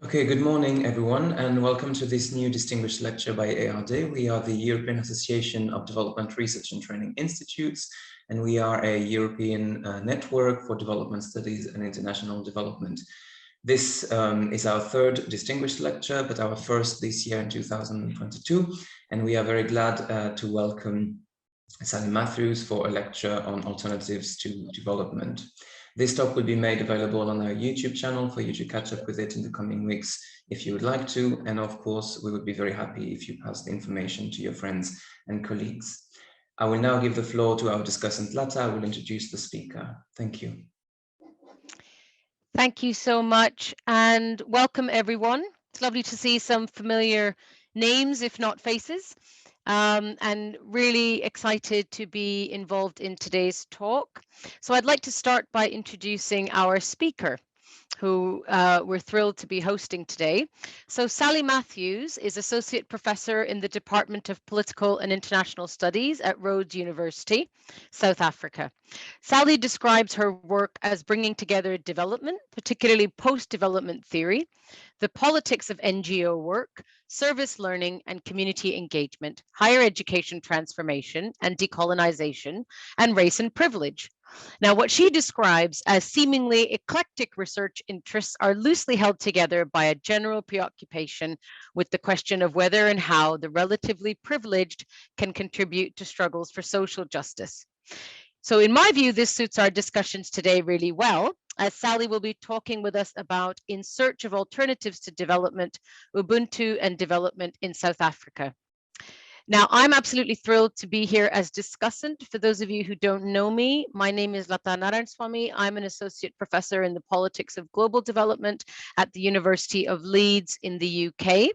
Okay, good morning, everyone, and welcome to this new distinguished lecture by EADI. We are the European Association of Development Research and Training Institutes, and we are a European network for development studies and international development. This is our third distinguished lecture, but our first this year in 2022, and we are very glad to welcome Sally Matthews for a lecture on alternatives to development. This talk will be made available on our YouTube channel for you to catch up with it in the coming weeks if you would like to. And of course, we would be very happy if you pass the information to your friends and colleagues. I will now give the floor to our discussant Lata. I will introduce the speaker. Thank you. Thank you so much and welcome everyone. It's lovely to see some familiar names, if not faces. And really excited to be involved in today's talk. So I'd like to start by introducing our speaker, who we're thrilled to be hosting today. So Sally Matthews is Associate Professor in the Department of Political and International Studies at Rhodes University, South Africa. Sally describes her work as bringing together development, particularly post-development theory, the politics of NGO work, service learning and community engagement, higher education transformation and decolonization, and race and privilege. Now, what she describes as seemingly eclectic research interests are loosely held together by a general preoccupation with the question of whether and how the relatively privileged can contribute to struggles for social justice. So in my view, this suits our discussions today really well, as Sally will be talking with us about In Search of Alternatives to Development, Ubuntu and Development in South Africa. Now, I'm absolutely thrilled to be here as discussant. For those of you who don't know me, my name is Lata Narayanaswamy. I'm an associate professor in the politics of global development at the University of Leeds in the UK.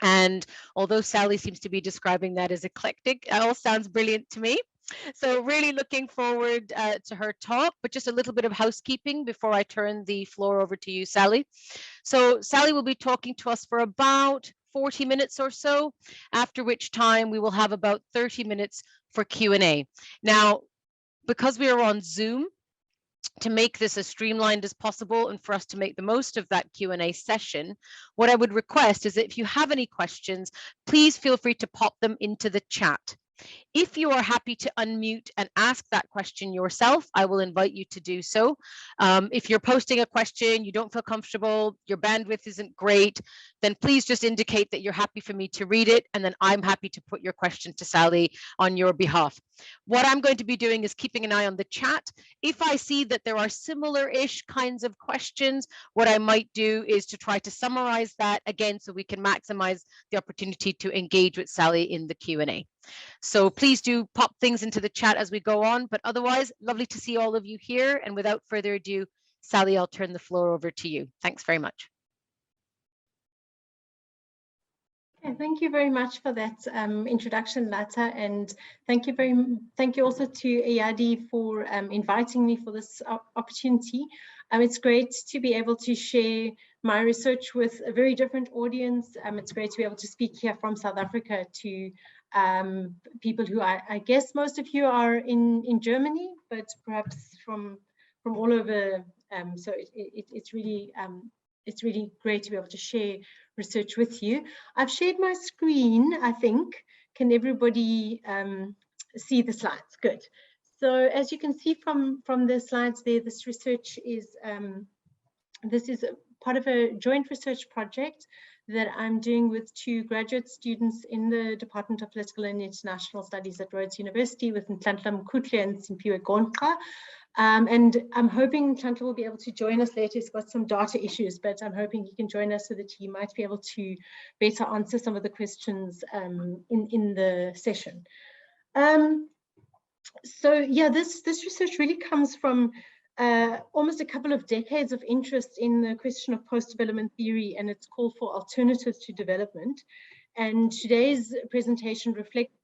And although Sally seems to be describing that as eclectic, it all sounds brilliant to me. So really looking forward to her talk, but just a little bit of housekeeping before I turn the floor over to you, Sally. So Sally will be talking to us for about 40 minutes or so, after which time we will have about 30 minutes for Q&A. Now, because we are on Zoom, to make this as streamlined as possible and for us to make the most of that Q&A session, what I would request is that if you have any questions, please feel free to pop them into the chat. If you are happy to unmute and ask that question yourself, I will invite you to do so. If you're posting a question, you don't feel comfortable, your bandwidth isn't great, then please just indicate that you're happy for me to read it, and then I'm happy to put your question to Sally on your behalf. What I'm going to be doing is keeping an eye on the chat. If I see that there are similar-ish kinds of questions, what I might do is to try to summarize that again so we can maximize the opportunity to engage with Sally in the Q&A. So please do pop things into the chat as we go on, but otherwise, lovely to see all of you here. And without further ado, Sally, I'll turn the floor over to you. Thanks very much. Okay, thank you very much for that introduction, Lata, and thank you also to EADI for inviting me for this opportunity. It's great to be able to share my research with a very different audience. It's great to be able to speak here from South Africa to people who I guess most of you are in Germany, but perhaps from all over. So it's really great to be able to share research with you. I've shared my screen, I think. Can everybody see the slides? Good. So as you can see from the slides there, this research is part of a joint research project that I'm doing with two graduate students in the Department of Political and International Studies at Rhodes University with Nhlanhla Mkhutle and Simpiwe Gonqa. And I'm hoping Nhlanhla will be able to join us later. He's got some data issues, but I'm hoping he can join us so that he might be able to better answer some of the questions in the session. So yeah, this research really comes from almost a couple of decades of interest in the question of post-development theory and its call for alternatives to development. And today's presentation reflects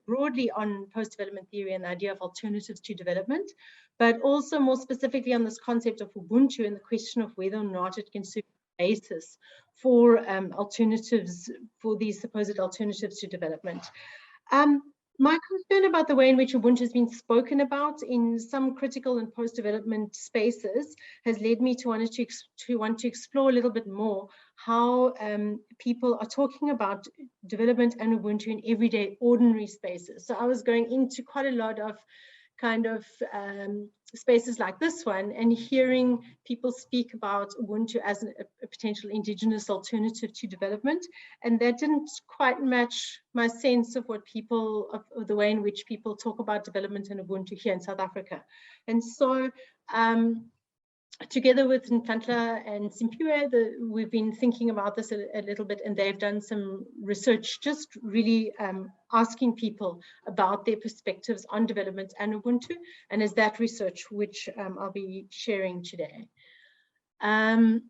broadly on post-development theory and the idea of alternatives to development, but also more specifically on this concept of Ubuntu and the question of whether or not it can serve as a basis for alternatives, for these supposed alternatives to development. My concern about the way in which Ubuntu has been spoken about in some critical and post-development spaces has led me to want to explore a little bit more how people are talking about development and Ubuntu in everyday, ordinary spaces. So I was going into quite a lot of kind of spaces like this one and hearing people speak about Ubuntu as a potential indigenous alternative to development, and that didn't quite match my sense of what people, of the way in which people talk about development and Ubuntu here in South Africa. And so together with Nhlanhla and Simpiwe, we've been thinking about this a little bit, and they've done some research just really asking people about their perspectives on development and Ubuntu, and is that research which I'll be sharing today. There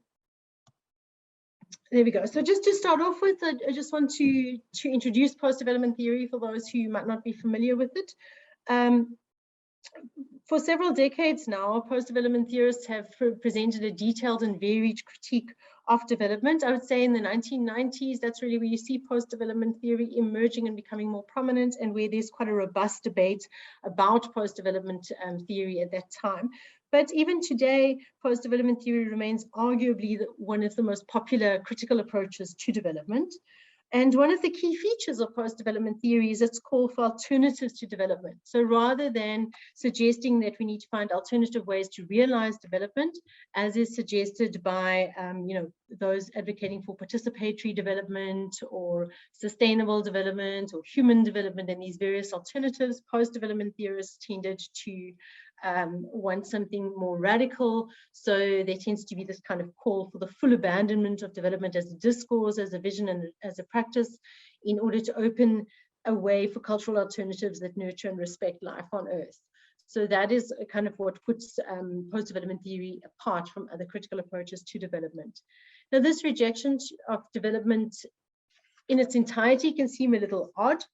we go. So just to start off with, I just want to introduce post-development theory for those who might not be familiar with it. For several decades now, post-development theorists have presented a detailed and varied critique of development. I would say in the 1990s, that's really where you see post-development theory emerging and becoming more prominent, and where there's quite a robust debate about post-development theory at that time. But even today, post-development theory remains arguably one of the most popular critical approaches to development. And one of the key features of post-development theory is its call for alternatives to development. So rather than suggesting that we need to find alternative ways to realize development, as is suggested by those advocating for participatory development or sustainable development or human development and these various alternatives, post-development theorists tended to want something more radical. So there tends to be this kind of call for the full abandonment of development as a discourse, as a vision, and as a practice, in order to open a way for cultural alternatives that nurture and respect life on Earth. So that is kind of what puts post-development theory apart from other critical approaches to development. Now, this rejection of development in its entirety can seem a little odd,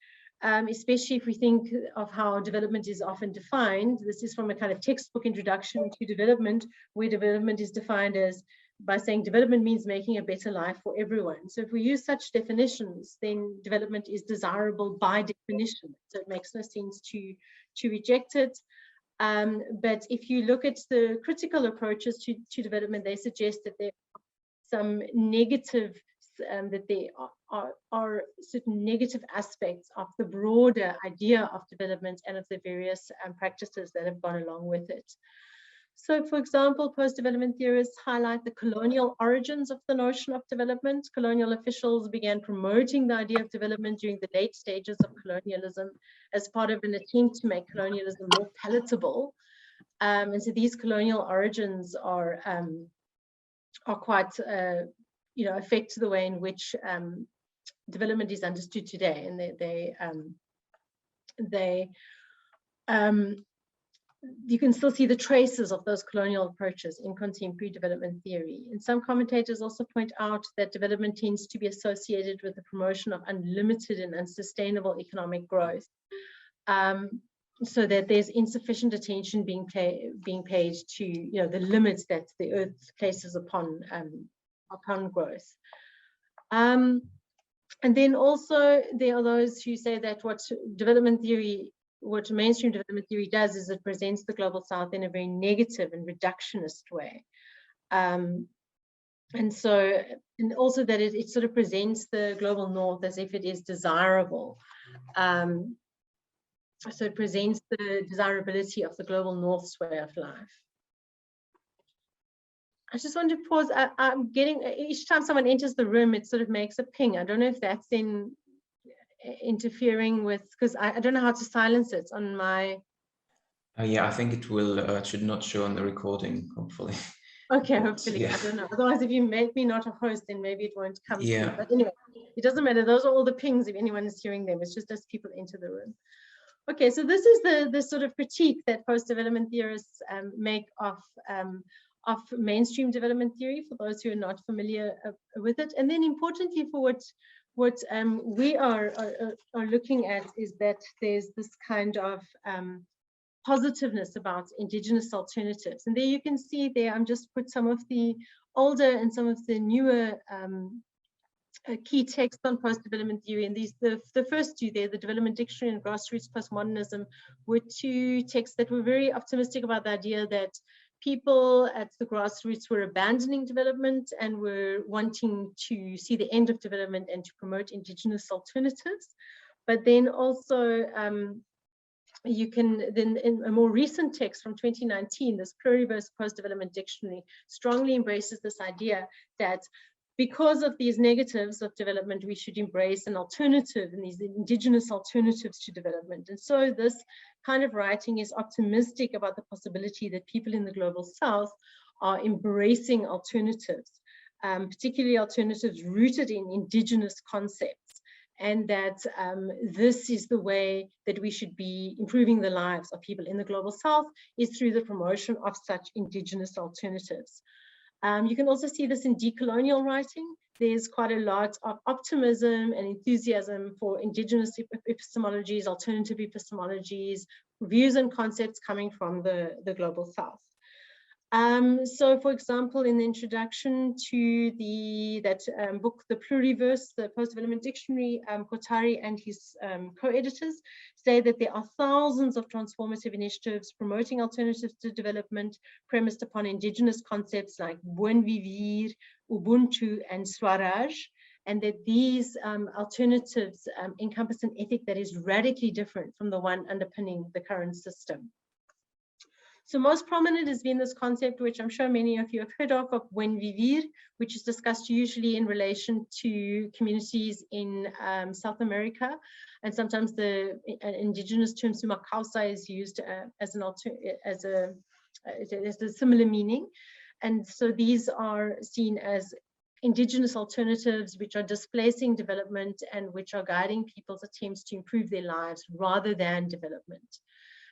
especially if we think of how development is often defined. This is from a kind of textbook introduction to development, where development is defined as by saying development means making a better life for everyone. So if we use such definitions, then development is desirable by definition. So it makes no sense to reject it. But if you look at the critical approaches to development, they suggest that there are some negative that there are certain negative aspects of the broader idea of development and of the various practices that have gone along with it. So, for example, post-development theorists highlight the colonial origins of the notion of development. Colonial officials began promoting the idea of development during the late stages of colonialism as part of an attempt to make colonialism more palatable. And so these colonial origins are quite affect the way in which development is understood today, and you can still see the traces of those colonial approaches in contemporary development theory. And some commentators also point out that development tends to be associated with the promotion of unlimited and unsustainable economic growth, so that there's insufficient attention being paid to the limits that the Earth places upon growth. And then also there are those who say that what mainstream development theory does is it presents the global South in a very negative and reductionist way. And also that it sort of presents the global North as if it is desirable. So it presents the desirability of the global North's way of life. I just want to pause. I'm getting, each time someone enters the room, it sort of makes a ping. I don't know if that's interfering with, because I don't know how to silence it on my. Yeah, I think it will should not show on the recording, hopefully. Okay, hopefully. Yeah. I don't know. Otherwise, if you make me not a host, then maybe it won't come through. But anyway, it doesn't matter. Those are all the pings if anyone is hearing them. It's just as people enter the room. Okay, so this is the sort of critique that post-development theorists make of mainstream development theory, for those who are not familiar with it. And then importantly, for what we are looking at is that there's this kind of positiveness about indigenous alternatives. And there you can see there, I'm just put some of the older and some of the newer key texts on post-development theory, and these the first two there, the Development Dictionary and Grassroots Postmodernism, were two texts that were very optimistic about the idea that people at the grassroots were abandoning development and were wanting to see the end of development and to promote indigenous alternatives. But then also you can then, in a more recent text from 2019, this Pluriverse Post-Development Dictionary strongly embraces this idea that because of these negatives of development, we should embrace an alternative and these indigenous alternatives to development. And so this kind of writing is optimistic about the possibility that people in the global south are embracing alternatives, particularly alternatives rooted in indigenous concepts, and that this is the way that we should be improving the lives of people in the global south, is through the promotion of such indigenous alternatives. You can also see this in decolonial writing. There's quite a lot of optimism and enthusiasm for indigenous epistemologies, alternative epistemologies, views and concepts coming from the global south. So, for example, in the introduction to that book, The Pluriverse, the Post-Development Dictionary, Kotari and his co-editors say that there are thousands of transformative initiatives promoting alternatives to development premised upon indigenous concepts like buen vivir, Ubuntu, and Swaraj, and that these alternatives encompass an ethic that is radically different from the one underpinning the current system. So most prominent has been this concept, which I'm sure many of you have heard of buen vivir, which is discussed usually in relation to communities in South America. And sometimes the indigenous term suma causa is used as a similar meaning. And so these are seen as indigenous alternatives which are displacing development and which are guiding people's attempts to improve their lives rather than development.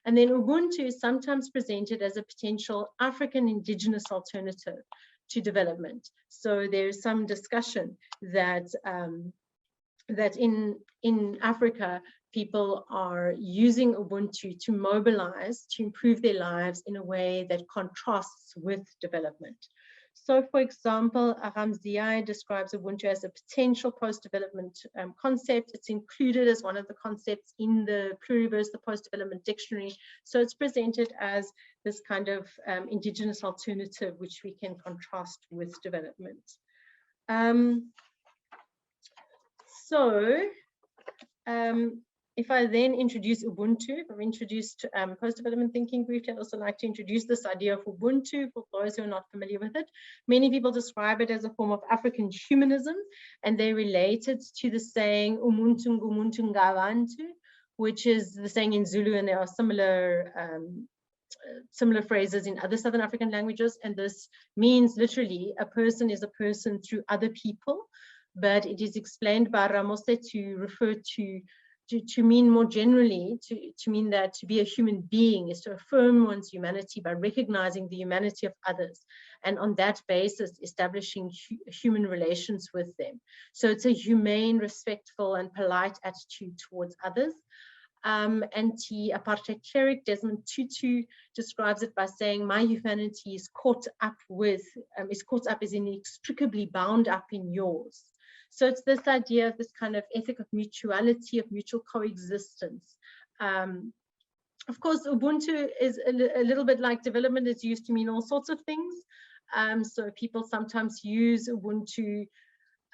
And then Ubuntu is sometimes presented as a potential African indigenous alternative to development. So there's some discussion that that in Africa, people are using Ubuntu to mobilize, to improve their lives in a way that contrasts with development. So, for example, Aram Ziai describes Ubuntu as a potential post-development concept. It's included as one of the concepts in the Pluriverse, the Post-Development Dictionary. So it's presented as this kind of indigenous alternative, which we can contrast with development. If I then introduce Ubuntu, I've introduced post-development thinking briefly. I'd also like to introduce this idea of Ubuntu for those who are not familiar with it. Many people describe it as a form of African humanism, and they relate it to the saying Umuntu ngumuntu ngabantu, which is the saying in Zulu, and there are similar phrases in other Southern African languages. And this means literally a person is a person through other people, but it is explained by Ramose to refer to mean more generally, to mean that to be a human being is to affirm one's humanity by recognizing the humanity of others, and on that basis establishing human relations with them. So it's a humane, respectful, and polite attitude towards others. Anti-apartheid cleric Desmond Tutu describes it by saying, my humanity is caught up is inextricably bound up in yours. So it's this idea of this kind of ethic of mutuality, of mutual coexistence. Of course, Ubuntu is a little bit like development. It's used to mean all sorts of things. So people sometimes use Ubuntu,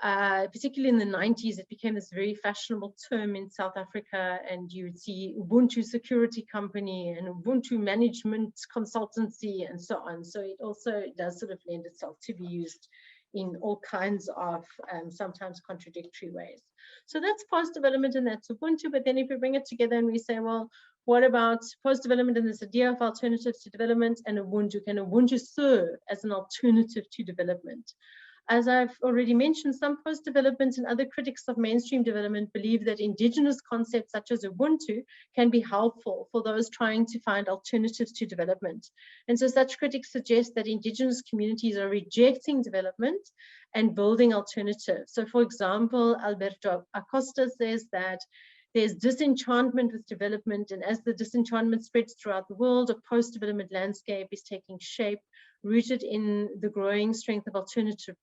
particularly in the 90s, it became this very fashionable term in South Africa, and you would see Ubuntu Security Company and Ubuntu Management Consultancy and so on. So it also does sort of lend itself to be used in all kinds of sometimes contradictory ways. So that's post-development and that's Ubuntu. But then if we bring it together and we say, well, what about post-development and this idea of alternatives to development and Ubuntu? Can Ubuntu serve as an alternative to development? As I've already mentioned, some post-development and other critics of mainstream development believe that indigenous concepts such as Ubuntu can be helpful for those trying to find alternatives to development. And so such critics suggest that indigenous communities are rejecting development and building alternatives. So for example, Alberto Acosta says that there's disenchantment with development, and as the disenchantment spreads throughout the world, a post-development landscape is taking shape, rooted in the growing strength of alternative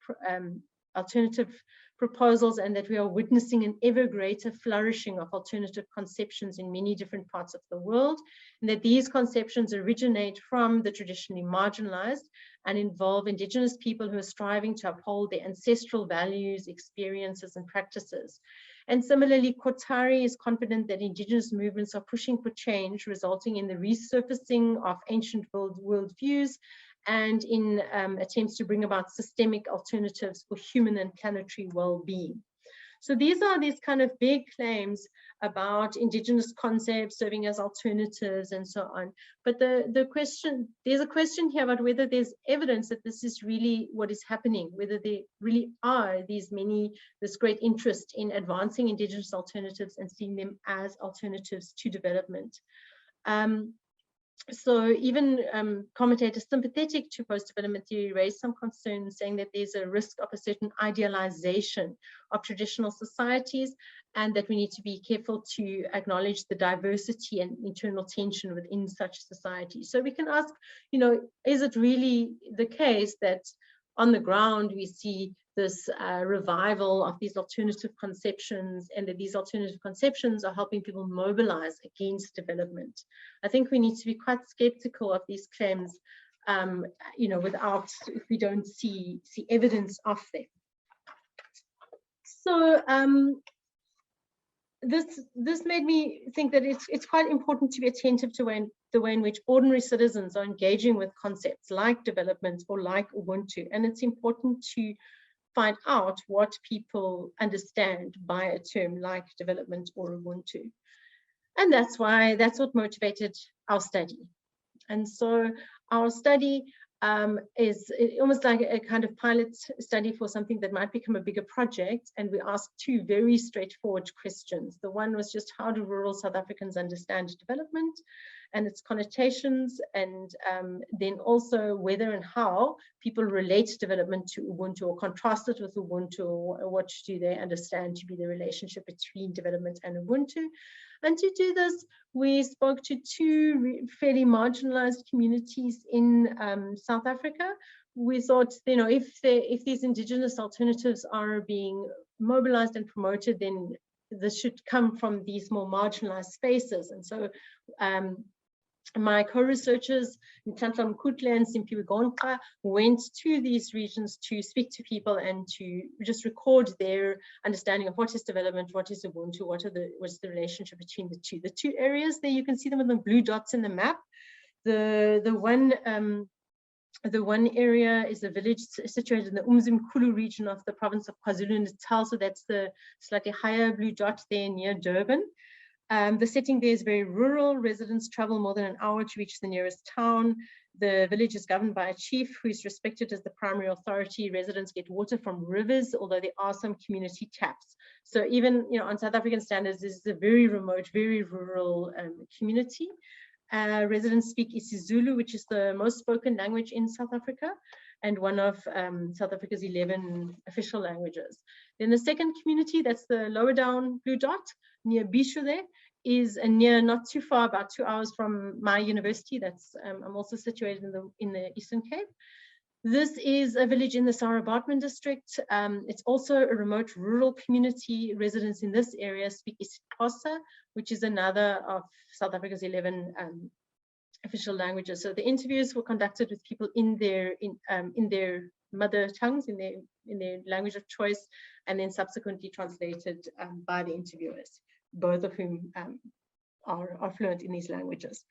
proposals, and that we are witnessing an ever greater flourishing of alternative conceptions in many different parts of the world, and that these conceptions originate from the traditionally marginalized and involve Indigenous people who are striving to uphold their ancestral values, experiences, and practices. And similarly, Kotari is confident that Indigenous movements are pushing for change, resulting in the resurfacing of ancient worldviews and in attempts to bring about systemic alternatives for human and planetary well-being. So these are these kind of big claims about Indigenous concepts serving as alternatives and so on. But there's a question here about whether there's evidence that this is really what is happening, whether there really are this great interest in advancing Indigenous alternatives and seeing them as alternatives to development. So even commentators sympathetic to post-development theory raised some concerns, saying that there's a risk of a certain idealization of traditional societies, and that we need to be careful to acknowledge the diversity and internal tension within such societies. So we can ask, is it really the case that on the ground we see this revival of these alternative conceptions, and that these alternative conceptions are helping people mobilize against development? I think we need to be quite skeptical of these claims, if we don't see evidence of them. So this made me think that it's quite important to be attentive to the way in which ordinary citizens are engaging with concepts like development or like Ubuntu, and it's important to find out what people understand by a term like development or Ubuntu. And that's what motivated our study. And so our study is almost like a kind of pilot study for something that might become a bigger project. And we asked two very straightforward questions. The one was just, how do rural South Africans understand development and its connotations, and then also whether and how people relate development to Ubuntu or contrast it with Ubuntu, or what do they understand to be the relationship between development and Ubuntu. And to do this, we spoke to two fairly marginalized communities in South Africa. We thought, if these Indigenous alternatives are being mobilized and promoted, then this should come from these more marginalized spaces. And so my co-researchers, Nhlanhla Mkhutle and Simpiwe Gonqa, went to these regions to speak to people and to just record their understanding of what is development, what is Ubuntu, what's the relationship between the two. The two areas there, you can see them with the blue dots in the map. The one area is a village situated in the Umzimkhulu region of the province of KwaZulu-Natal. So that's the slightly higher blue dot there near Durban. The setting there is very rural. Residents travel more than an hour to reach the nearest town. The village is governed by a chief who is respected as the primary authority. Residents get water from rivers, although there are some community taps. So even on South African standards, this is a very remote, very rural community. Residents speak isiZulu, which is the most spoken language in South Africa, and one of South Africa's 11 official languages. Then the second community, that's the lower down blue dot, near Bisho there, is near, not too far, about 2 hours from my university. That's I'm also situated in the Eastern Cape. This is a village in the Sarah-Baartman district. It's also a remote rural community. Residents in this area speak isiXhosa, which is another of South Africa's 11 official languages. So the interviews were conducted with people in their mother tongues, in their language of choice, and then subsequently translated by the interviewers, both of whom are fluent in these languages.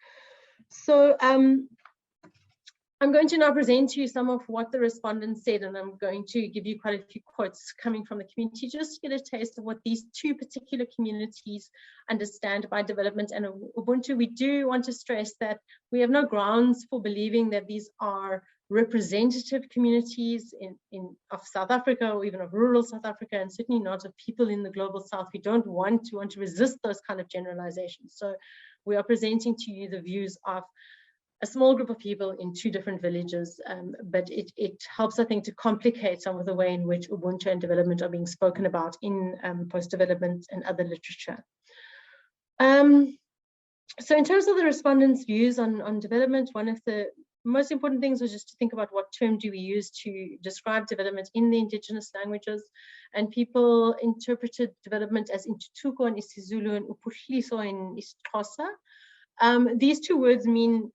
So I'm going to now present to you some of what the respondents said, and I'm going to give you quite a few quotes coming from the community, just to get a taste of what these two particular communities understand by development and Ubuntu. We do want to stress that we have no grounds for believing that these are representative communities of South Africa, or even of rural South Africa, and certainly not of people in the global South. We don't want to resist those kind of generalizations. So we are presenting to you the views of a small group of people in two different villages, but it helps, I think, to complicate some of the way in which Ubuntu and development are being spoken about in post-development and other literature. So in terms of the respondents' views on development, one of the most important things was just to think about what term do we use to describe development in the indigenous languages, and people interpreted development as intuthuko in isiZulu and uphuhliso in isiXhosa. These two words mean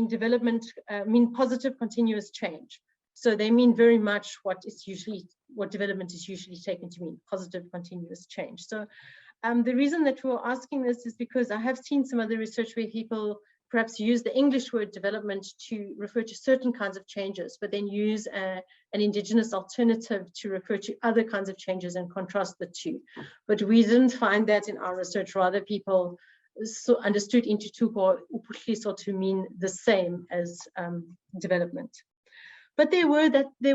development, mean positive continuous change. So they mean very much what development is usually taken to mean, positive continuous change. So the reason that we're asking this is because I have seen some other research where people perhaps use the English word development to refer to certain kinds of changes, but then use an indigenous alternative to refer to other kinds of changes and contrast the two. But we didn't find that in our research. Rather, people understood intuthuko or uphuhliso to mean the same as development. But there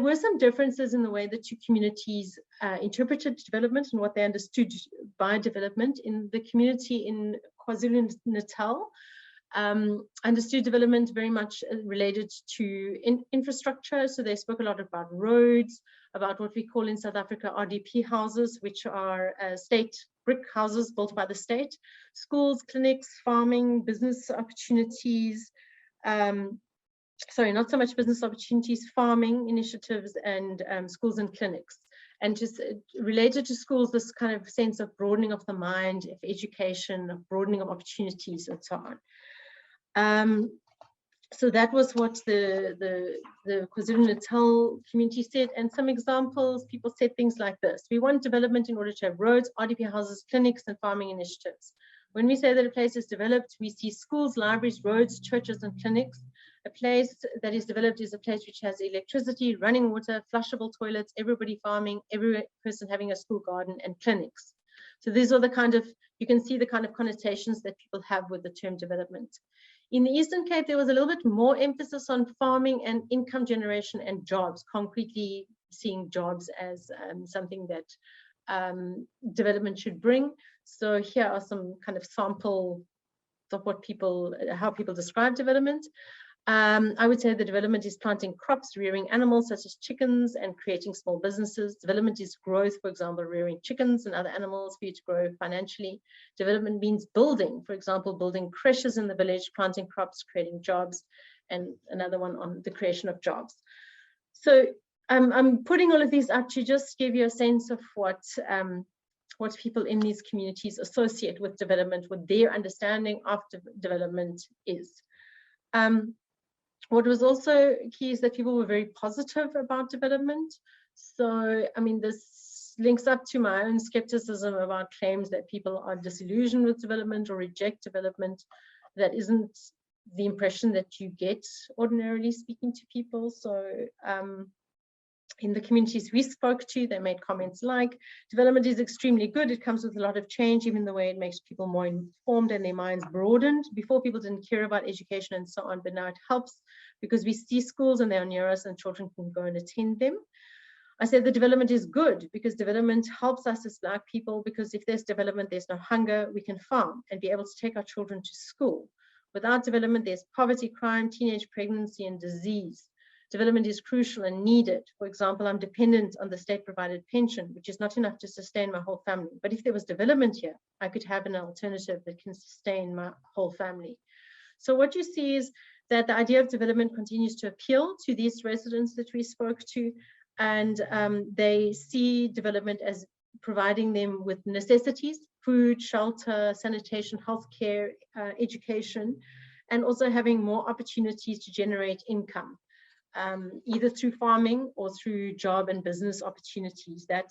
were some differences in the way the two communities interpreted development and what they understood by development. In the community in KwaZulu-Natal, understood development very much related to infrastructure. So they spoke a lot about roads, about what we call in South Africa RDP houses, which are state brick houses built by the state, schools, clinics, farming, business opportunities, sorry, not so much business opportunities, farming initiatives, and schools and clinics. And just related to schools, this kind of sense of broadening of the mind, of education, of broadening of opportunities, and so on. So that was what the KwaZulu-Natal community said. And some examples, people said things like this: we want development in order to have roads, RDP houses, clinics, and farming initiatives. When we say that a place is developed, we see schools, libraries, roads, churches, and clinics. A place that is developed is a place which has electricity, running water, flushable toilets, everybody farming, every person having a school garden, and clinics. So these are the kind of, you can see the kind of connotations that people have with the term development. In the Eastern Cape, there was a little bit more emphasis on farming and income generation and jobs, concretely seeing jobs as something that development should bring. So here are some kind of samples of what how people describe development. I would say the development is planting crops, rearing animals such as chickens, and creating small businesses. Development is growth, for example, rearing chickens and other animals for you to grow financially. Development means building, for example, building creches in the village, planting crops, creating jobs, and another one on the creation of jobs. So I'm putting all of these up to just give you a sense of what people in these communities associate with development, what their understanding of development is. What was also key is that people were very positive about development. So, I mean, this links up to my own skepticism about claims that people are disillusioned with development or reject development. That isn't the impression that you get ordinarily speaking to people. So, in the communities we spoke to, they made comments like, development is extremely good. It comes with a lot of change, even the way it makes people more informed and their minds broadened. Before, people didn't care about education and so on, but now it helps because we see schools and they're near us and children can go and attend them. I said the development is good because development helps us as Black people, because if there's development, there's no hunger, we can farm and be able to take our children to school. Without development, there's poverty, crime, teenage pregnancy, and disease. Development is crucial and needed. For example, I'm dependent on the state-provided pension, which is not enough to sustain my whole family. But if there was development here, I could have an alternative that can sustain my whole family. So what you see is that the idea of development continues to appeal to these residents that we spoke to, and they see development as providing them with necessities: food, shelter, sanitation, healthcare, education, and also having more opportunities to generate income. Either through farming or through job and business opportunities that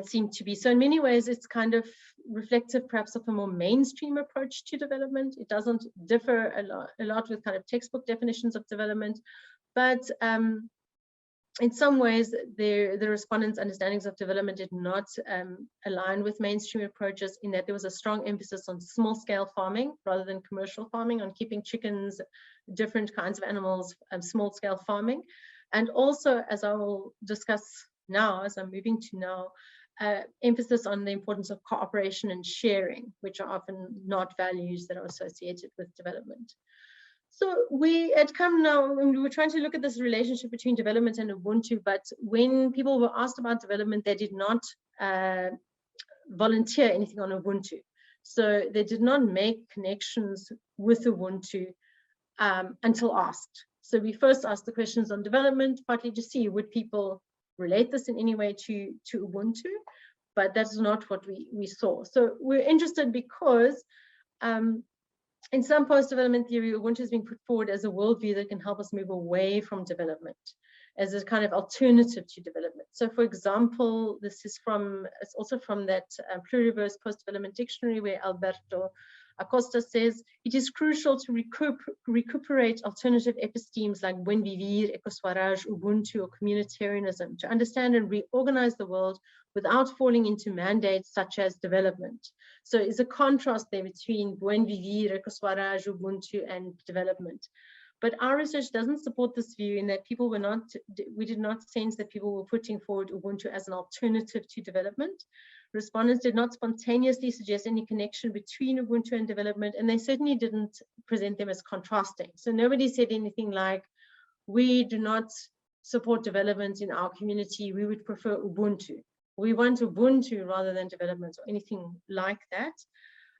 seem to be. So in many ways, it's kind of reflective perhaps of a more mainstream approach to development. It doesn't differ a lot with kind of textbook definitions of development, but in some ways, the respondents' understandings of development did not align with mainstream approaches, in that there was a strong emphasis on small-scale farming rather than commercial farming, on keeping chickens, different kinds of animals, small-scale farming. And also, as I will discuss now, as I'm moving to now, emphasis on the importance of cooperation and sharing, which are often not values that are associated with development. So we had come now, and we were trying to look at this relationship between development and Ubuntu, but when people were asked about development, they did not volunteer anything on Ubuntu. So they did not make connections with Ubuntu until asked. So we first asked the questions on development, partly to see would people relate this in any way to Ubuntu, but that's not what we saw. So we're interested because in some post-development theory, Ubuntu is being put forward as a worldview that can help us move away from development as a kind of alternative to development. So for example, it's also from that pluriverse post-development dictionary where Alberto Acosta says, it is crucial to recuperate alternative epistemes like buen vivir, ecoswaraj, Ubuntu, or communitarianism to understand and reorganize the world without falling into mandates such as development. So it's a contrast there between buen vivir, ecoswaraj, Ubuntu, and development. But our research doesn't support this view in that we did not sense that people were putting forward Ubuntu as an alternative to development. Respondents did not spontaneously suggest any connection between Ubuntu and development, and they certainly didn't present them as contrasting. So nobody said anything like, we do not support development in our community, we would prefer Ubuntu. We want Ubuntu rather than development or anything like that.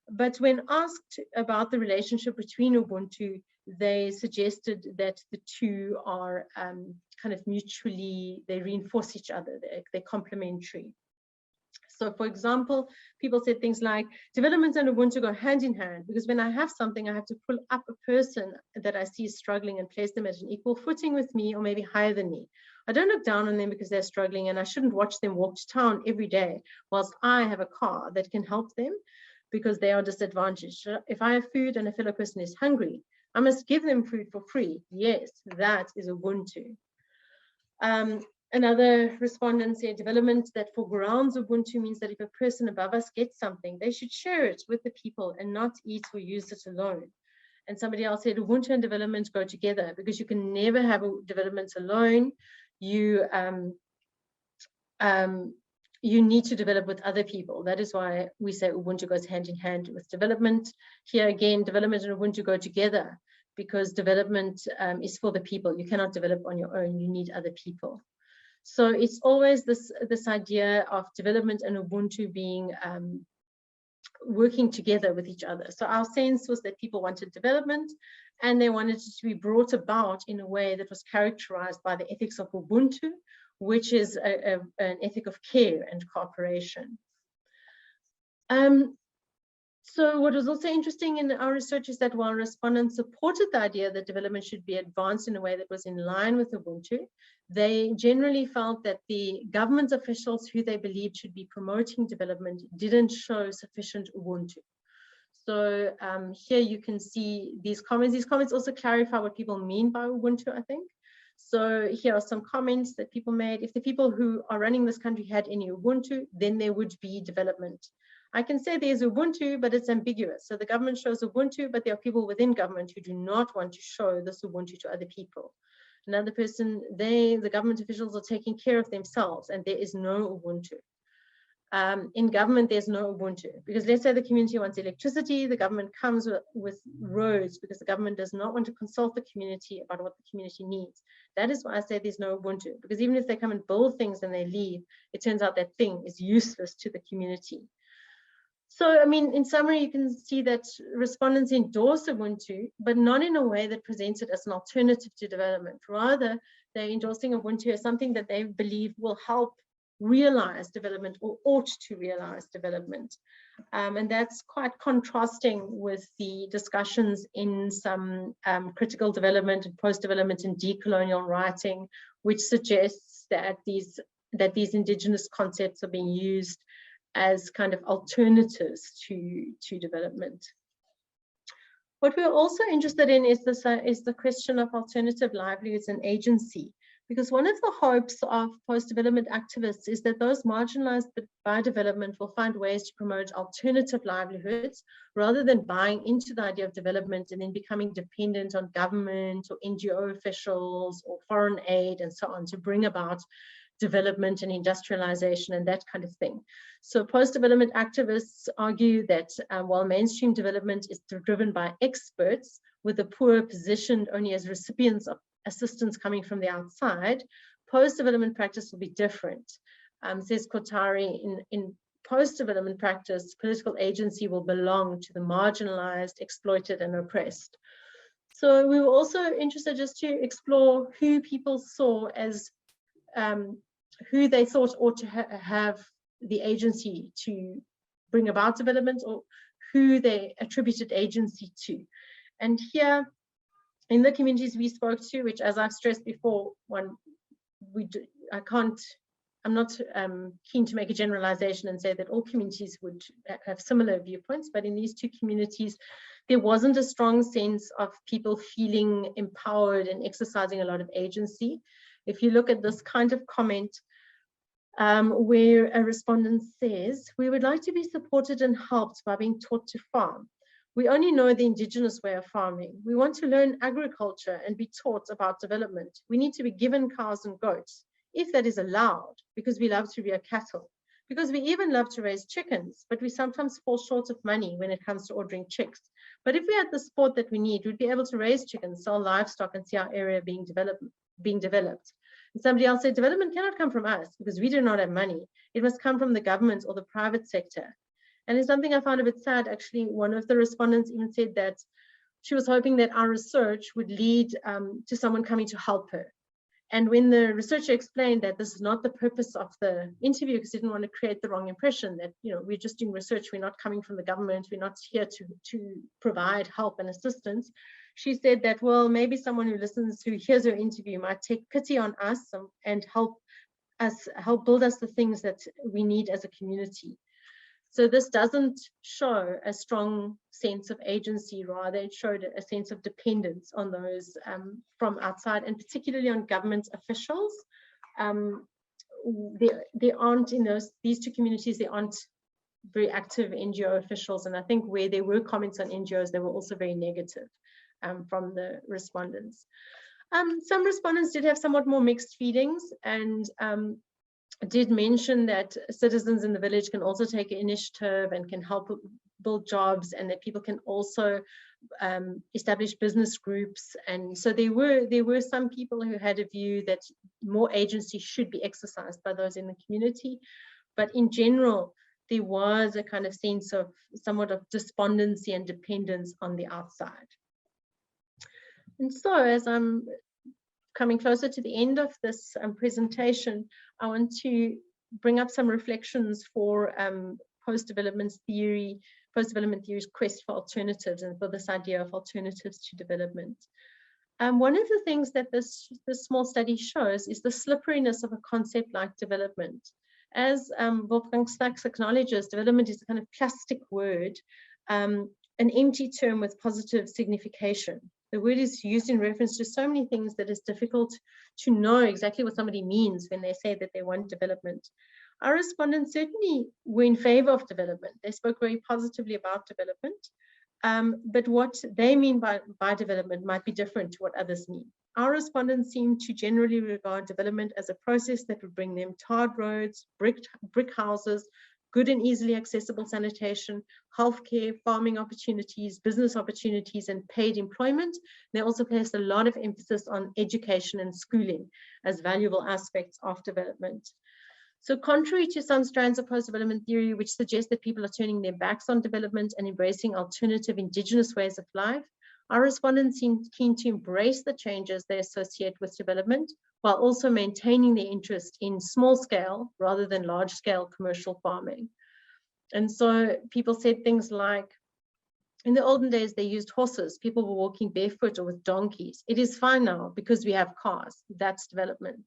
But when asked about the relationship between Ubuntu, they suggested that the two are kind of mutually, they reinforce each other, they're complementary. So for example, people said things like, development and Ubuntu go hand in hand, because when I have something, I have to pull up a person that I see is struggling and place them at an equal footing with me, or maybe higher than me. I don't look down on them because they're struggling, and I shouldn't watch them walk to town every day whilst I have a car that can help them because they are disadvantaged. If I have food and a fellow person is hungry, I must give them food for free. Yes, that is Ubuntu. Another respondent said, development that foregrounds Ubuntu means that if a person above us gets something, they should share it with the people and not eat or use it alone. And somebody else said, Ubuntu and development go together because you can never have a development alone. You need to develop with other people. That is why we say Ubuntu goes hand in hand with development. Here again, development and Ubuntu go together because development is for the people. You cannot develop on your own. You need other people. So it's always this idea of development and Ubuntu being working together with each other. So our sense was that people wanted development and they wanted it to be brought about in a way that was characterized by the ethics of Ubuntu, which is an ethic of care and cooperation. So what was also interesting in our research is that while respondents supported the idea that development should be advanced in a way that was in line with Ubuntu, they generally felt that the government officials who they believed should be promoting development didn't show sufficient Ubuntu. So here you can see these comments. These comments also clarify what people mean by Ubuntu, I think. So here are some comments that people made. If the people who are running this country had any Ubuntu, then there would be development. I can say there's Ubuntu, but it's ambiguous. So the government shows Ubuntu, but there are people within government who do not want to show this Ubuntu to other people. Another person, the government officials are taking care of themselves and there is no Ubuntu. In government, there's no Ubuntu because let's say the community wants electricity, the government comes with Rhodes because the government does not want to consult the community about what the community needs. That is why I say there's no Ubuntu, because even if they come and build things and they leave, it turns out that thing is useless to the community. So, I mean, in summary, you can see that respondents endorse Ubuntu, but not in a way that presents it as an alternative to development. Rather, they're endorsing Ubuntu as something that they believe will help realize development or ought to realize development. And that's quite contrasting with the discussions in some critical development and post-development and decolonial writing, which suggests that these indigenous concepts are being used as kind of alternatives to development. What we're also interested in is the question of alternative livelihoods and agency, because one of the hopes of post-development activists is that those marginalized by development will find ways to promote alternative livelihoods rather than buying into the idea of development and then becoming dependent on government or NGO officials or foreign aid and so on to bring about development and industrialization and that kind of thing. So post-development activists argue that while mainstream development is driven by experts with the poor positioned only as recipients of assistance coming from the outside, post-development practice will be different. Says Kotari, in post-development practice, political agency will belong to the marginalized, exploited, and oppressed. So we were also interested just to explore who people saw as who they thought ought to have the agency to bring about development, or who they attributed agency to. And here in the communities we spoke to, which, as I've stressed before, I'm not keen to make a generalization and say that all communities would have similar viewpoints, but in these two communities, there wasn't a strong sense of people feeling empowered and exercising a lot of agency. If you look at this kind of comment, where a respondent says, we would like to be supported and helped by being taught to farm. We only know the indigenous way of farming. We want to learn agriculture and be taught about development. We need to be given cows and goats, if that is allowed, because we love to rear cattle, because we even love to raise chickens, but we sometimes fall short of money when it comes to ordering chicks. But if we had the support that we need, we'd be able to raise chickens, sell livestock, and see our area being developed. And somebody else said, development cannot come from us because we do not have money. It must come from the government or the private sector. And it's something I found a bit sad. Actually, one of the respondents even said that she was hoping that our research would lead to someone coming to help her. And when the researcher explained that this is not the purpose of the interview, because he didn't want to create the wrong impression that, you know, we're just doing research, we're not coming from the government, we're not here to provide help and assistance, she said that, well, maybe someone who listens, who hears her interview, might take pity on us and help build us the things that we need as a community. So this doesn't show a strong sense of agency, rather it showed a sense of dependence on those from outside, and particularly on government officials. There aren't, in these two communities, there aren't very active NGO officials, and I think where there were comments on NGOs, they were also very negative from the respondents. Some respondents did have somewhat more mixed feelings, and did mention that citizens in the village can also take an initiative and can help build jobs, and that people can also establish business groups. And so there were some people who had a view that more agency should be exercised by those in the community. But in general, there was a kind of sense of somewhat of despondency and dependence on the outside. And so as I'm coming closer to the end of this presentation, I want to bring up some reflections for post-development theory's quest for alternatives and for this idea of alternatives to development. One of the things that this small study shows is the slipperiness of a concept like development. As Wolfgang Sachs acknowledges, development is a kind of plastic word, an empty term with positive signification. The word is used in reference to so many things that it's difficult to know exactly what somebody means when they say that they want development. Our respondents certainly were in favor of development. They spoke very positively about development, but what they mean by development might be different to what others mean. Our respondents seem to generally regard development as a process that would bring them tarred roads, brick houses, good and easily accessible sanitation, healthcare, farming opportunities, business opportunities, and paid employment. They also place a lot of emphasis on education and schooling as valuable aspects of development. So contrary to some strands of post-development theory, which suggest that people are turning their backs on development and embracing alternative indigenous ways of life, our respondents seem keen to embrace the changes they associate with development, while also maintaining their interest in small-scale rather than large-scale commercial farming. And so people said things like, in the olden days, they used horses. People were walking barefoot or with donkeys. It is fine now because we have cars. That's development.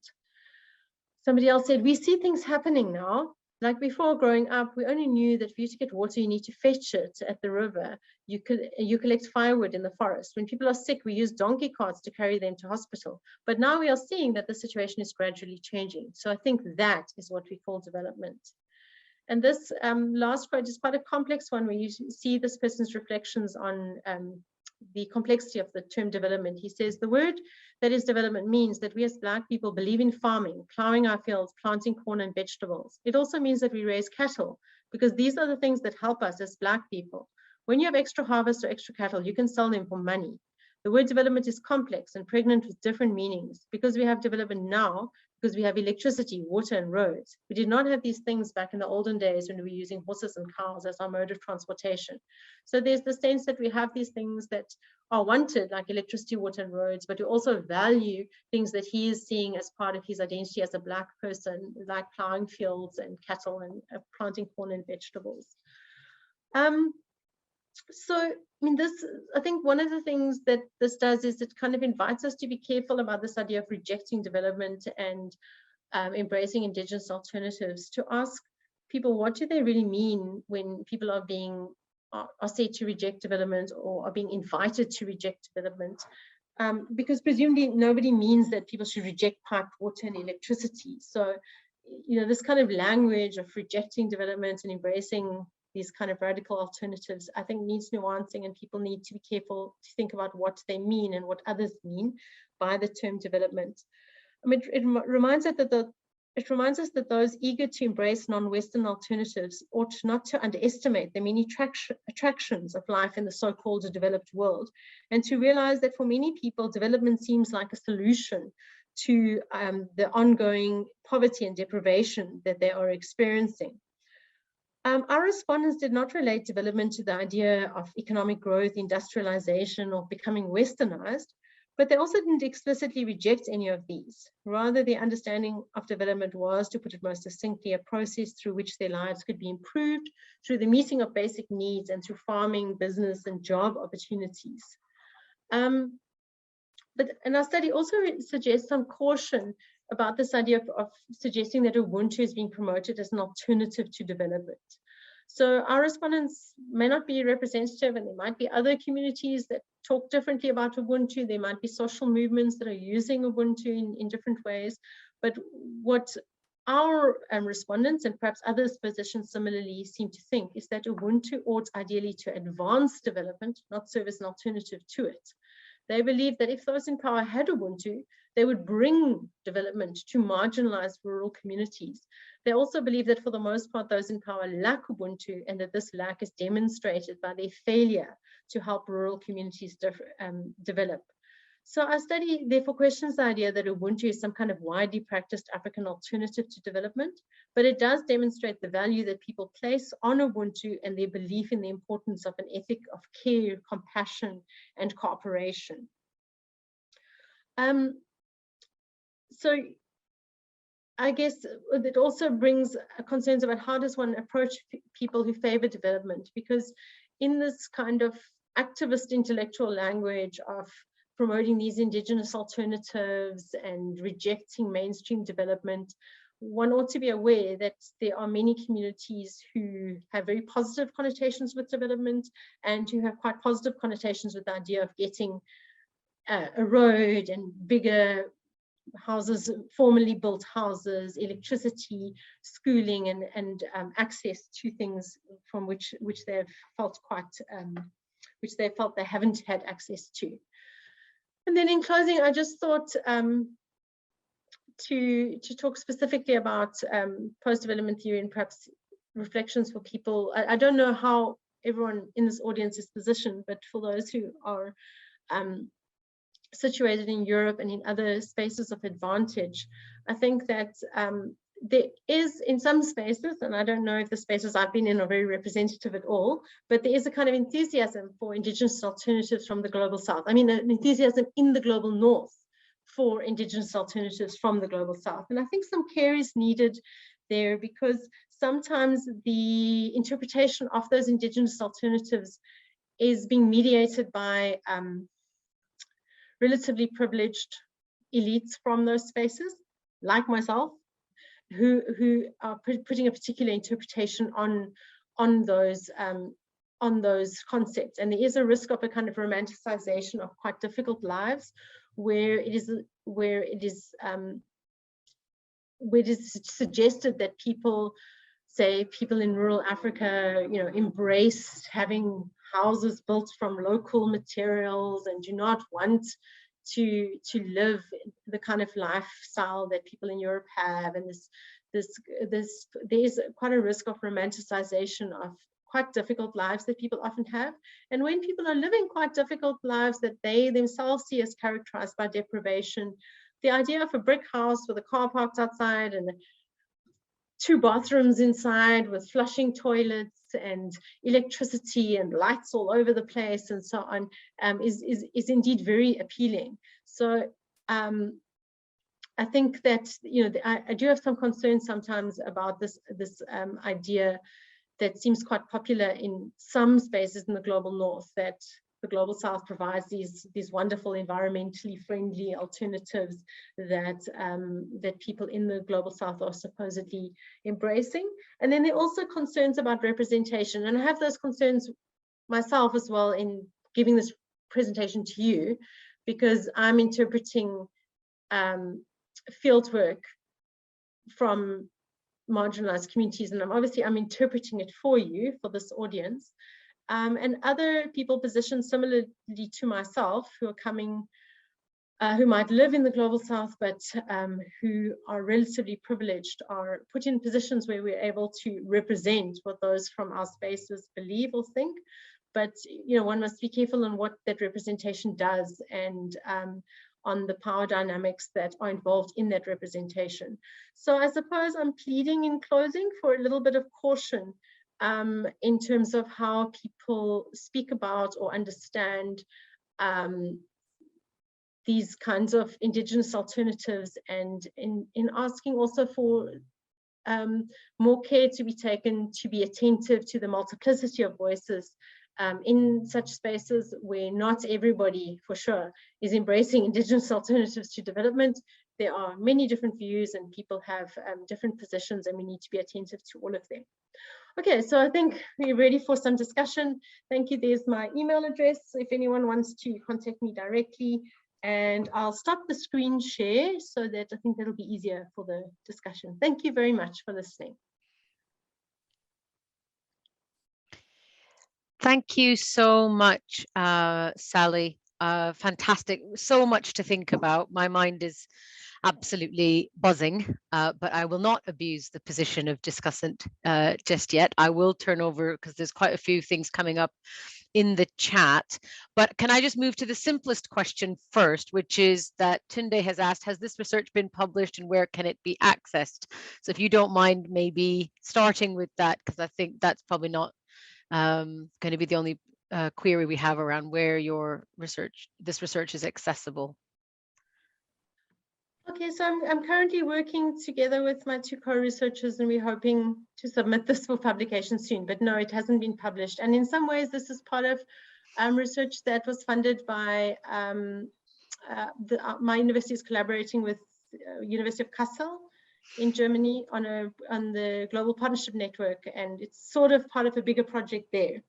Somebody else said, we see things happening now. Like before, growing up, we only knew that for you to get water, you need to fetch it at the river. You collect firewood in the forest. When people are sick, we use donkey carts to carry them to hospital. But now we are seeing that the situation is gradually changing. So I think that is what we call development. And this last quote is quite a complex one, where you see this person's reflections on the complexity of the term development. He says, the word that is development means that we as Black people believe in farming, plowing our fields, planting corn and vegetables. It also means that we raise cattle, because these are the things that help us as Black people. When you have extra harvest or extra cattle, you can sell them for money. The word development is complex and pregnant with different meanings. Because we have development now, because we have electricity, water, and roads. We did not have these things back in the olden days when we were using horses and cows as our mode of transportation. So there's the sense that we have these things that are wanted, like electricity, water, and roads, but we also value things that he is seeing as part of his identity as a Black person, like plowing fields and cattle and planting corn and vegetables. So, I mean, I think one of the things that this does is it kind of invites us to be careful about this idea of rejecting development and embracing Indigenous alternatives, to ask people, what do they really mean when people are said to reject development or are being invited to reject development? Because presumably nobody means that people should reject piped water and electricity. So, you know, this kind of language of rejecting development and embracing these kind of radical alternatives, I think needs nuancing, and people need to be careful to think about what they mean and what others mean by the term development. I mean, it reminds us that those eager to embrace non-Western alternatives ought not to underestimate the many attractions of life in the so-called developed world, and to realize that for many people, development seems like a solution to the ongoing poverty and deprivation that they are experiencing. Our respondents did not relate development to the idea of economic growth, industrialization, or becoming Westernized, but they also didn't explicitly reject any of these. Rather, their understanding of development was, to put it most succinctly, a process through which their lives could be improved through the meeting of basic needs and through farming, business, and job opportunities. And our study also suggests some caution about this idea of suggesting that Ubuntu is being promoted as an alternative to development. So our respondents may not be representative, and there might be other communities that talk differently about Ubuntu. There might be social movements that are using Ubuntu in different ways. But what our respondents, and perhaps others positioned similarly, seem to think is that Ubuntu ought ideally to advance development, not serve as an alternative to it. They believe that if those in power had Ubuntu, they would bring development to marginalized rural communities. They also believe that for the most part, those in power lack Ubuntu, and that this lack is demonstrated by their failure to help rural communities develop. So our study therefore questions the idea that Ubuntu is some kind of widely practiced African alternative to development, but it does demonstrate the value that people place on Ubuntu and their belief in the importance of an ethic of care, compassion, and cooperation. So I guess it also brings concerns about how does one approach people who favor development, because in this kind of activist intellectual language of promoting these Indigenous alternatives and rejecting mainstream development, one ought to be aware that there are many communities who have very positive connotations with development and who have quite positive connotations with the idea of getting a road and bigger houses, formally built houses, electricity, schooling, and access to things from which they felt they haven't had access to. And then in closing, I just thought to talk specifically about post-development theory and perhaps reflections for people. I don't know how everyone in this audience is positioned, but for those who are situated in Europe and in other spaces of advantage, I think that there is in some spaces, and I don't know if the spaces I've been in are very representative at all, but there is a kind of enthusiasm for Indigenous alternatives from the global South. I mean, an enthusiasm in the global North for Indigenous alternatives from the global South. And I think some care is needed there, because sometimes the interpretation of those Indigenous alternatives is being mediated by relatively privileged elites from those spaces, like myself, who are putting a particular interpretation on those concepts. And there is a risk of a kind of romanticization of quite difficult lives, where it is suggested that people, say people in rural Africa, you know, embrace having houses built from local materials and do not want to live the kind of lifestyle that people in Europe have. And there's quite a risk of romanticization of quite difficult lives that people often have. And when people are living quite difficult lives that they themselves see as characterized by deprivation, the idea of a brick house with a car parked outside and 2 bathrooms inside with flushing toilets and electricity and lights all over the place and so on is indeed very appealing. So I think that, you know, I do have some concerns sometimes about this idea that seems quite popular in some spaces in the global north, that the global south provides these wonderful environmentally friendly alternatives that that people in the global south are supposedly embracing. And then there are also concerns about representation, and I have those concerns myself as well in giving this presentation to you, because I'm interpreting fieldwork from marginalized communities, and I'm interpreting it for you, for this audience, and other people positioned similarly to myself who are coming, who might live in the global south, but who are relatively privileged, are put in positions where we're able to represent what those from our spaces believe or think. But you know, one must be careful on what that representation does, and on the power dynamics that are involved in that representation. So I suppose I'm pleading in closing for a little bit of caution in terms of how people speak about or understand these kinds of Indigenous alternatives, and in asking also for more care to be taken to be attentive to the multiplicity of voices in such spaces where not everybody, for sure, is embracing Indigenous alternatives to development. There are many different views and people have different positions, and we need to be attentive to all of them. Okay, so I think we're ready for some discussion. Thank you. There's my email address if anyone wants to contact me directly. And I'll stop the screen share so that I think that'll be easier for the discussion. Thank you very much for listening. Thank you so much, Sally. Fantastic. So much to think about. My mind is absolutely buzzing, but I will not abuse the position of discussant just yet. I will turn over, because there's quite a few things coming up in the chat. But can I just move to the simplest question first, which is that Tunde has asked, has this research been published and where can it be accessed? So if you don't mind maybe starting with that, because I think that's probably not going to be the only query we have around where your this research is accessible. Okay, so I'm currently working together with my 2 co-researchers, and we're hoping to submit this for publication soon, but no, it hasn't been published. And in some ways, this is part of research that was funded by my university is collaborating with University of Kassel in Germany on the Global Partnership Network, and it's sort of part of a bigger project there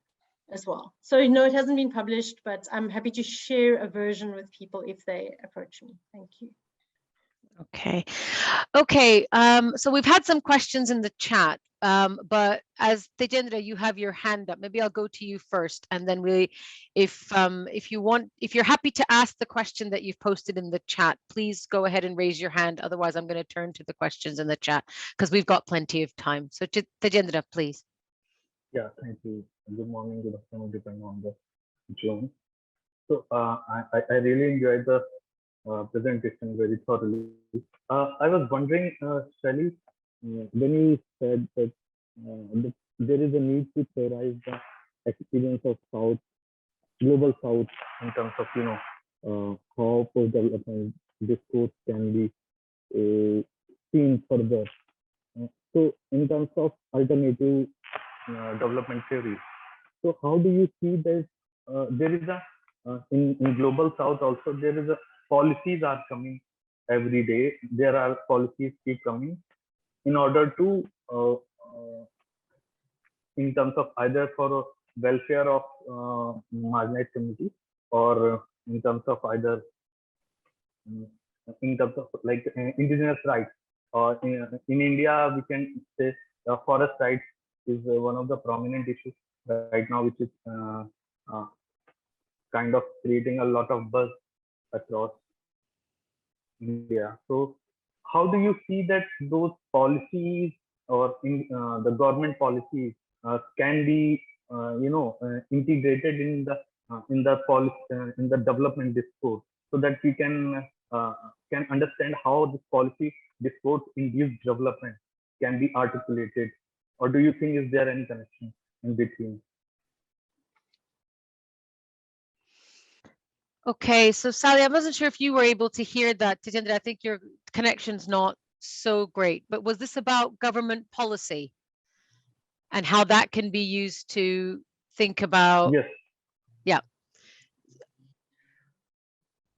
as well. So no, it hasn't been published, but I'm happy to share a version with people if they approach me. Thank you. Okay, so we've had some questions in the chat, but as Tejendra, you have your hand up. Maybe I'll go to you first, and then if you're happy to ask the question that you've posted in the chat, please go ahead and raise your hand. Otherwise, I'm going to turn to the questions in the chat because we've got plenty of time. So Tejendra, please. Yeah, thank you. Good morning, good afternoon, depending on the zone. So I really enjoyed the presentation very thoroughly. I was wondering, Sally, when you said that there is a need to theorize the experience of global South in terms of, you know, how post-development discourse can be seen further. So in terms of alternative development theories, so how do you see that there is a in global South also there is a policies are coming every day. There are policies keep coming in order to in terms of either for welfare of marginalized community, or in terms of either in terms of like indigenous rights, or in India we can say forest rights is one of the prominent issues right now, which is kind of creating a lot of buzz across India. So how do you see that those policies or in the government policies can be integrated in the policy in the development discourse, so that we can can understand how this policy discourse in these developments can be articulated, or do you think is there any connection in between? Okay, so Sally, I wasn't sure if you were able to hear that. Titendra, I think your connection's not so great, but was this about government policy and how that can be used to think about? Yes. Yeah.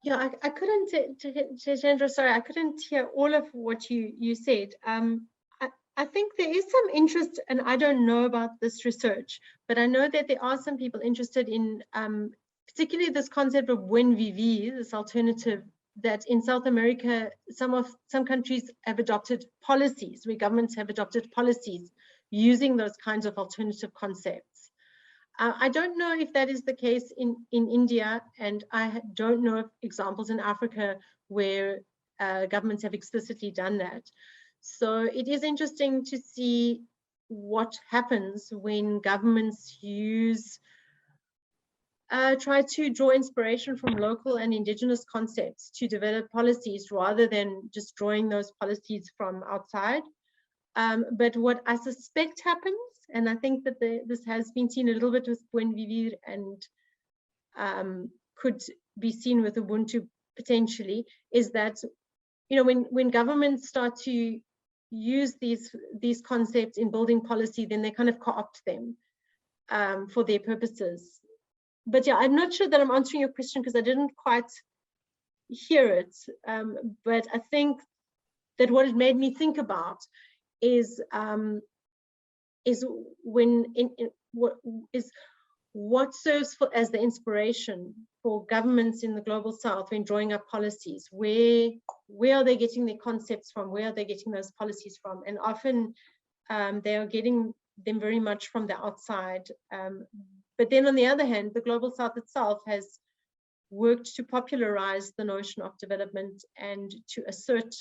Yeah, I couldn't, Jitendra, sorry, I couldn't hear all of what you said. I think there is some interest, and I don't know about this research, but I know that there are some people interested in particularly this concept of buen vivir, this alternative that in South America, some countries have adopted policies, where governments have adopted policies using those kinds of alternative concepts. I don't know if that is the case in India, and I don't know of examples in Africa where governments have explicitly done that. So it is interesting to see what happens when governments try to draw inspiration from local and indigenous concepts to develop policies rather than just drawing those policies from outside. But what I suspect happens, and I think that this has been seen a little bit with buen vivir and could be seen with Ubuntu potentially, is that, you know, when governments start to use these concepts in building policy, then they kind of co-opt them for their purposes. But yeah, I'm not sure that I'm answering your question because I didn't quite hear it. But I think that what it made me think about is what serves as the inspiration for governments in the global south when drawing up policies. Where are they getting their concepts from? Where are they getting those policies from? And often they are getting them very much from the outside. But then on the other hand, the global south itself has worked to popularize the notion of development and to assert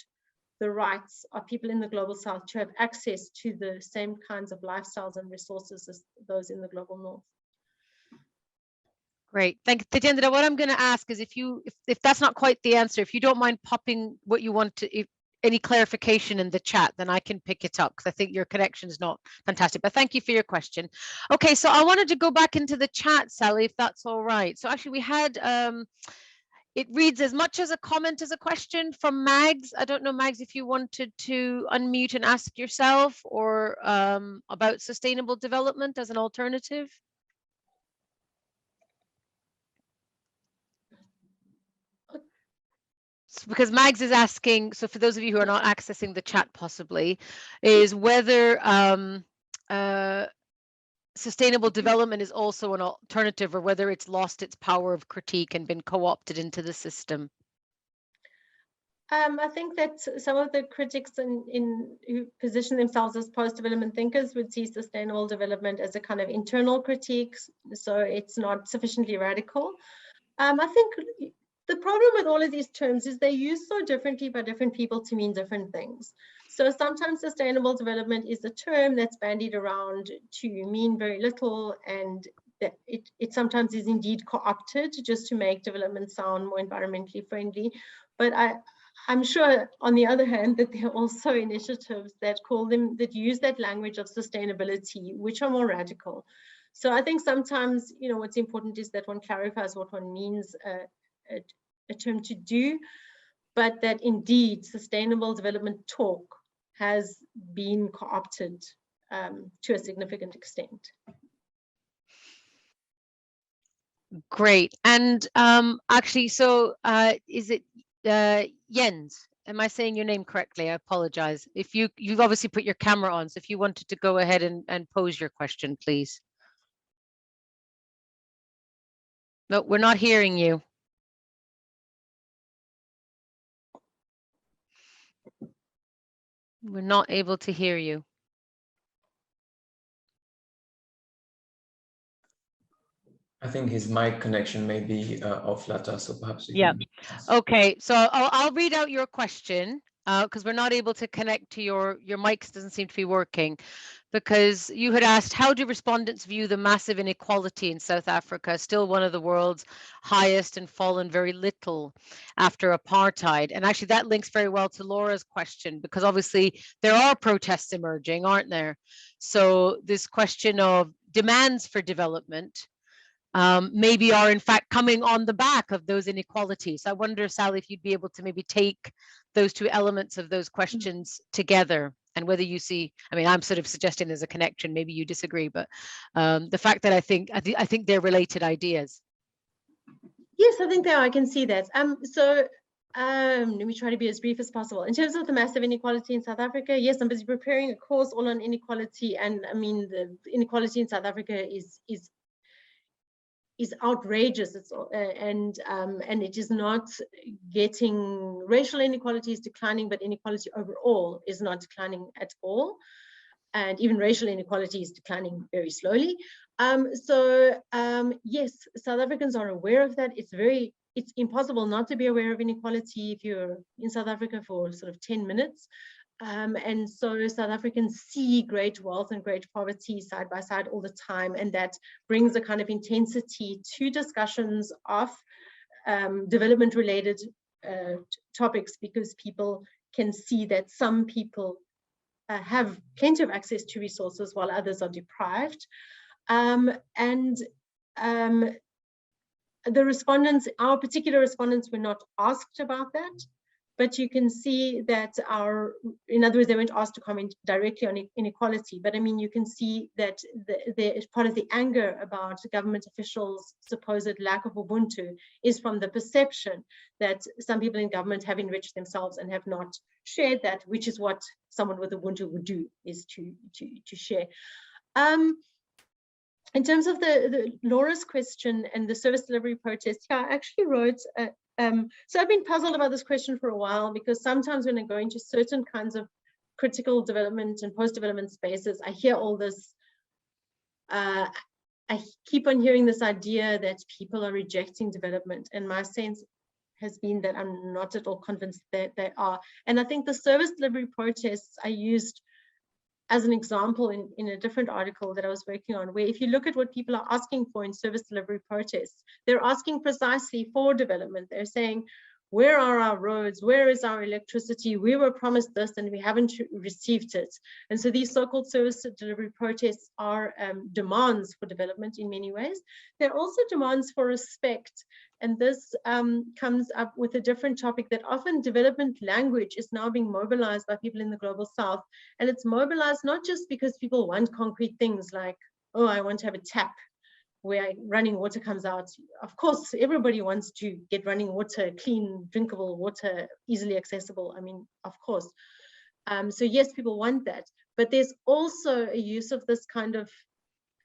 the rights of people in the global south to have access to the same kinds of lifestyles and resources as those in the global north. Great, thank you, Titendra. What I'm going to ask is if that's not quite the answer, if you don't mind popping what you want to, any clarification in the chat, then I can pick it up because I think your connection is not fantastic. But thank you for your question. Okay, so I wanted to go back into the chat, Sally, if that's all right. So actually we had, it reads as much as a comment as a question from Mags. I don't know, Mags, if you wanted to unmute and ask yourself or about sustainable development as an alternative. Because Mags is asking, so for those of you who are not accessing the chat possibly, is whether sustainable development is also an alternative or whether it's lost its power of critique and been co-opted into the system. I think that some of the critics who position themselves as post-development thinkers would see sustainable development as a kind of internal critique, so it's not sufficiently radical. I think the problem with all of these terms is they're used so differently by different people to mean different things. So sometimes sustainable development is a term that's bandied around to mean very little, and that it sometimes is indeed co-opted just to make development sound more environmentally friendly. But I'm sure, on the other hand, that there are also initiatives that use that language of sustainability, which are more radical. So I think sometimes, you know, what's important is that one clarifies what one means a term to do, but that indeed sustainable development talk has been co-opted to a significant extent. Great. And actually, so is it Jens? Am I saying your name correctly? I apologize. If you've obviously put your camera on, so if you wanted to go ahead and pose your question, please. No, we're not hearing you. We're not able to hear you. I think his mic connection may be off, Lata, so perhaps you Yeah. can... Okay, so I'll read out your question because we're not able to connect to your mics doesn't seem to be working. because you had asked, how do respondents view the massive inequality in South Africa, still one of the world's highest and fallen very little after apartheid? And actually that links very well to Laura's question, because obviously there are protests emerging, aren't there? So this question of demands for development maybe are in fact coming on the back of those inequalities. I wonder, Sally, if you'd be able to maybe take those two elements of those questions together, and whether you see, I mean, I'm sort of suggesting there's a connection, maybe you disagree, but the fact that I think they're related ideas. Yes, I think they are. I can see that. Let me try to be as brief as possible. In terms of the massive inequality in South Africa, yes, I'm busy preparing a course all on inequality, and I mean the inequality in South Africa is outrageous. It's and it is not getting, racial inequality is declining, but inequality overall is not declining at all, and even racial inequality is declining very slowly. Yes, South Africans are aware of that. It's impossible not to be aware of inequality if you're in South Africa for sort of 10 minutes. And so South Africans see great wealth and great poverty side by side all the time, and that brings a kind of intensity to discussions of development-related topics, because people can see that some people have plenty of access to resources while others are deprived. The respondents, our particular respondents, were not asked about that, but you can see that in other words, they weren't asked to comment directly on inequality, but I mean, you can see that part of the anger about government officials' supposed lack of Ubuntu is from the perception that some people in government have enriched themselves and have not shared that, which is what someone with Ubuntu would do, is to share. In terms of the Laura's question and the service delivery protest, yeah, I actually wrote, so I've been puzzled about this question for a while, because sometimes when I go into certain kinds of critical development and post-development spaces, I hear all this, I keep on hearing this idea that people are rejecting development, and my sense has been that I'm not at all convinced that they are. And I think the service delivery protests I used as an example in a different article that I was working on, where if you look at what people are asking for in service delivery protests, they're asking precisely for development. They're saying, where are our roads? Where is our electricity? We were promised this and we haven't received it. And so these so-called service delivery protests are demands for development in many ways. They're also demands for respect. And this comes up with a different topic, that often development language is now being mobilized by people in the global south. And it's mobilized not just because people want concrete things like, oh, I want to have a tap where running water comes out. Of course, everybody wants to get running water, clean, drinkable water, easily accessible. I mean, of course. So yes, people want that. But there's also a use of this kind of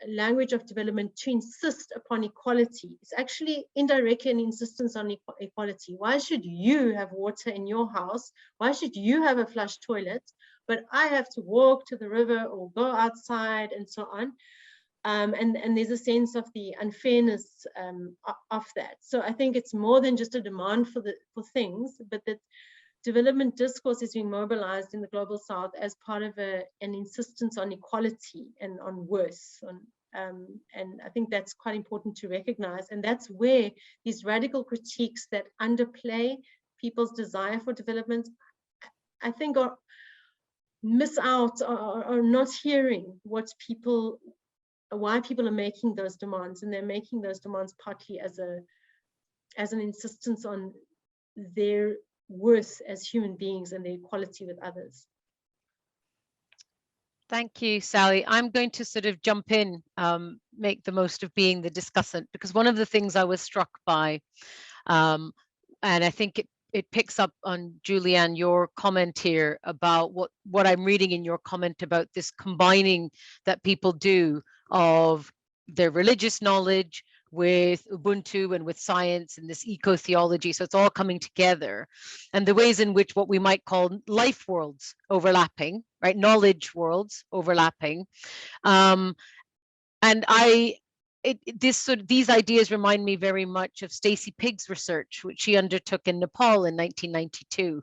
language of development to insist upon equality. It's actually indirectly an insistence on equality. Why should you have water in your house? Why should you have a flush toilet, but I have to walk to the river or go outside and so on? And there's a sense of the unfairness of that. So I think it's more than just a demand for things, but that development discourse is being mobilized in the global south as part of an insistence on equality and on worth. And I think that's quite important to recognize. And that's where these radical critiques that underplay people's desire for development, I think miss out, are not hearing why people are making those demands. And they're making those demands partly as an insistence on their worth as human beings and their equality with others. Thank you, Sally. I'm going to sort of jump in, make the most of being the discussant, because one of the things I was struck by, and I think it picks up on, Julianne, your comment here about what I'm reading in your comment about this combining that people do of their religious knowledge with Ubuntu and with science and this eco-theology. So it's all coming together, and the ways in which what we might call life worlds overlapping, right? Knowledge worlds overlapping. And these ideas remind me very much of Stacey Pigg's research, which she undertook in Nepal in 1992,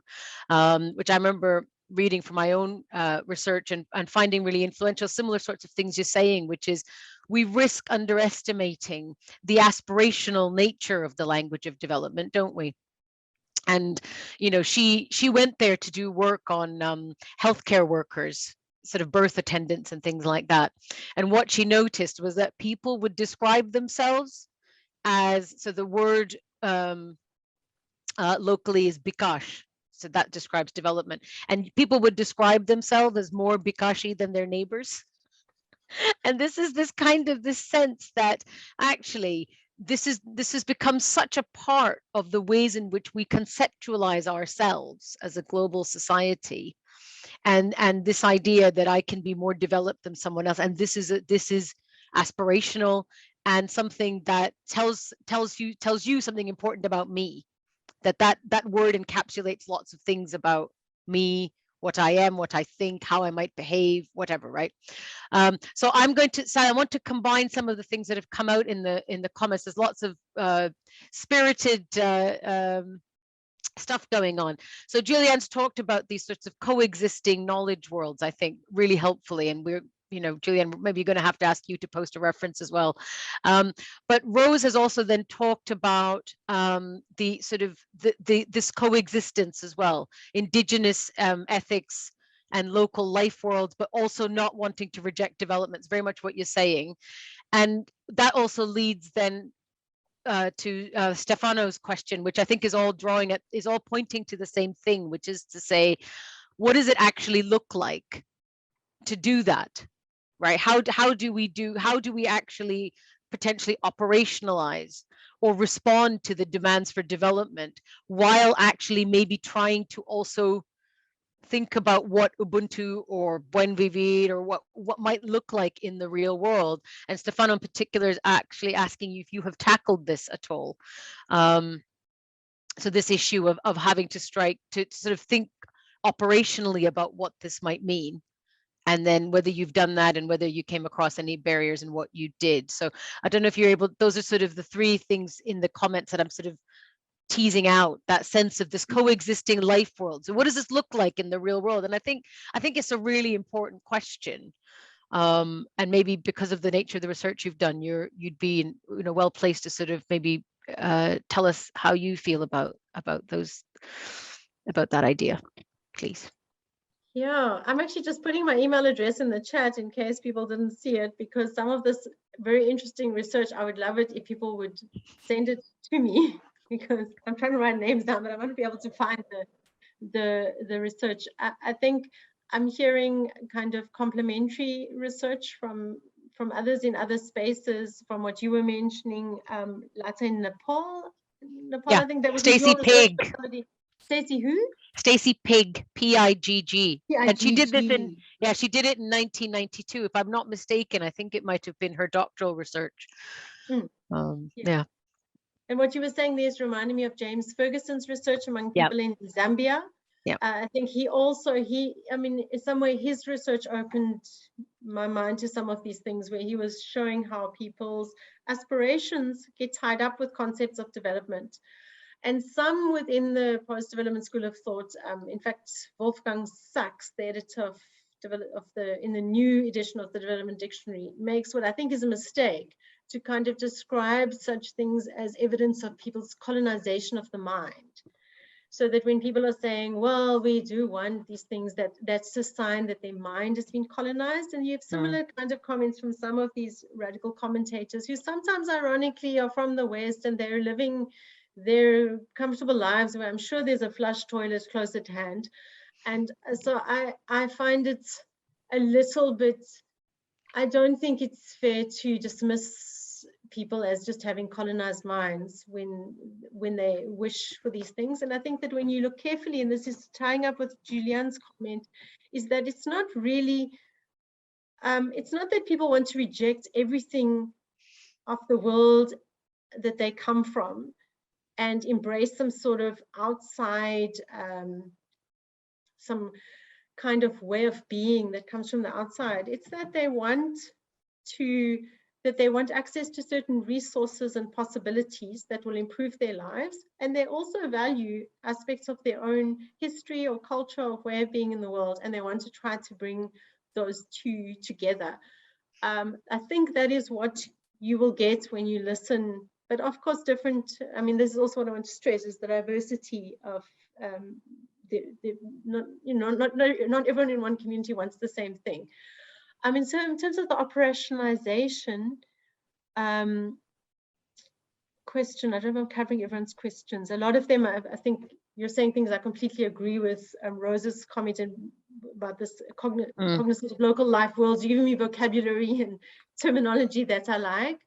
which I remember reading from my own research and finding really influential, similar sorts of things you're saying, which is we risk underestimating the aspirational nature of the language of development, don't we? And, you know, she went there to do work on healthcare workers, sort of birth attendants and things like that. And what she noticed was that people would describe themselves as, so the word locally is bikash. So that describes development. And people would describe themselves as more bikashi than their neighbors. And this is this kind of this sense that actually this has become such a part of the ways in which we conceptualize ourselves as a global society. And this idea that I can be more developed than someone else. And this is aspirational and something that tells you something important about me. That word encapsulates lots of things about me, what I am, what I think, how I might behave, whatever, right? So I'm going to say I want to combine some of the things that have come out in the comments. There's lots of spirited stuff going on. So Julianne's talked about these sorts of coexisting knowledge worlds, I think, really helpfully, and we're, you know, Julianne, maybe you're going to have to ask you to post a reference as well. But Rose has also then talked about the sort of this coexistence as well, Indigenous ethics and local life worlds, but also not wanting to reject developments, very much what you're saying. And that also leads then to Stefano's question, which I think is all pointing to the same thing, which is to say, what does it actually look like to do that? Right? How do we actually potentially operationalize or respond to the demands for development while actually maybe trying to also think about what Ubuntu or Buen Vivir or what might look like in the real world? And Stefano in particular is actually asking you if you have tackled this at all. So this issue of having to strike to sort of think operationally about what this might mean, and then whether you've done that and whether you came across any barriers and what you did. So I don't know if you're able, those are sort of the three things in the comments that I'm sort of teasing out, that sense of this coexisting life world. So what does this look like in the real world? And I think it's a really important question. And maybe because of the nature of the research you've done, you'd be well placed to sort of maybe tell us how you feel about that idea, please. Yeah, I'm actually just putting my email address in the chat in case people didn't see it, because some of this very interesting research, I would love it if people would send it to me, because I'm trying to write names down, but I want to be able to find the research. I think I'm hearing kind of complementary research from others in other spaces, from what you were mentioning, Lata in Nepal. Yeah. I think that was Stacey Pig. Stacey who? Stacey Pig, P-I-G-G. And she did this she did it in 1992. If I'm not mistaken, I think it might have been her doctoral research. Yeah. And what you were saying there is reminding me of James Ferguson's research among people in Zambia. Yeah. I think I mean, in some way his research opened my mind to some of these things, where he was showing how people's aspirations get tied up with concepts of development. And some within the post-development school of thought, in fact, Wolfgang Sachs, the editor in the new edition of the Development Dictionary, makes what I think is a mistake to kind of describe such things as evidence of people's colonization of the mind. So that when people are saying, well, we do want these things, that's a sign that their mind has been colonized. And you have similar kinds of comments from some of these radical commentators who sometimes ironically are from the West, and they're living their comfortable lives where I'm sure there's a flush toilet close at hand. And so I find it a little bit, I don't think it's fair to dismiss people as just having colonized minds when they wish for these things. And I think that when you look carefully, and this is tying up with Julianne's comment, is that it's not really, it's not that people want to reject everything of the world that they come from and embrace some sort of outside, some kind of way of being that comes from the outside. It's that they want to that they want access to certain resources and possibilities that will improve their lives. And they also value aspects of their own history or culture or way of being in the world. And they want to try to bring those two together. I think that is what you will get when you listen. But of course, different, I mean, this is also what I want to stress, is the diversity of, not everyone in one community wants the same thing. I mean, so in terms of the operationalization question, I don't know if I'm covering everyone's questions. A lot of them, I think you're saying things I completely agree with. Rose's comment about this cognizance of local life worlds. You're giving me vocabulary and terminology that I like.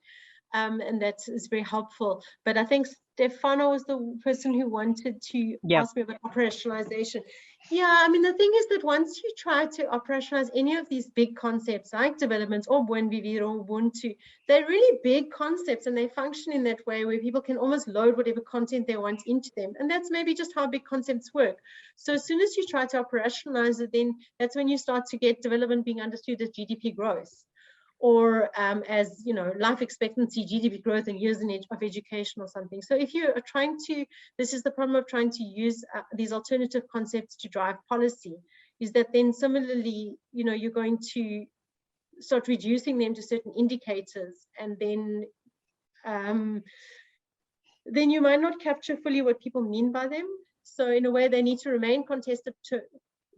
And that is very helpful. But I think Stefano was the person who wanted to ask me about operationalization. Yeah, I mean, the thing is that once you try to operationalize any of these big concepts like development or Buen Vivir or Ubuntu, they're really big concepts and they function in that way where people can almost load whatever content they want into them. And that's maybe just how big concepts work. So as soon as you try to operationalize it, then that's when you start to get development being understood as GDP growth, or as, you know, life expectancy, GDP growth in years of education or something. So if you are trying to, this is the problem of trying to use these alternative concepts to drive policy, is that then similarly, you know, you're going to start reducing them to certain indicators, and then you might not capture fully what people mean by them. So in a way, they need to remain contested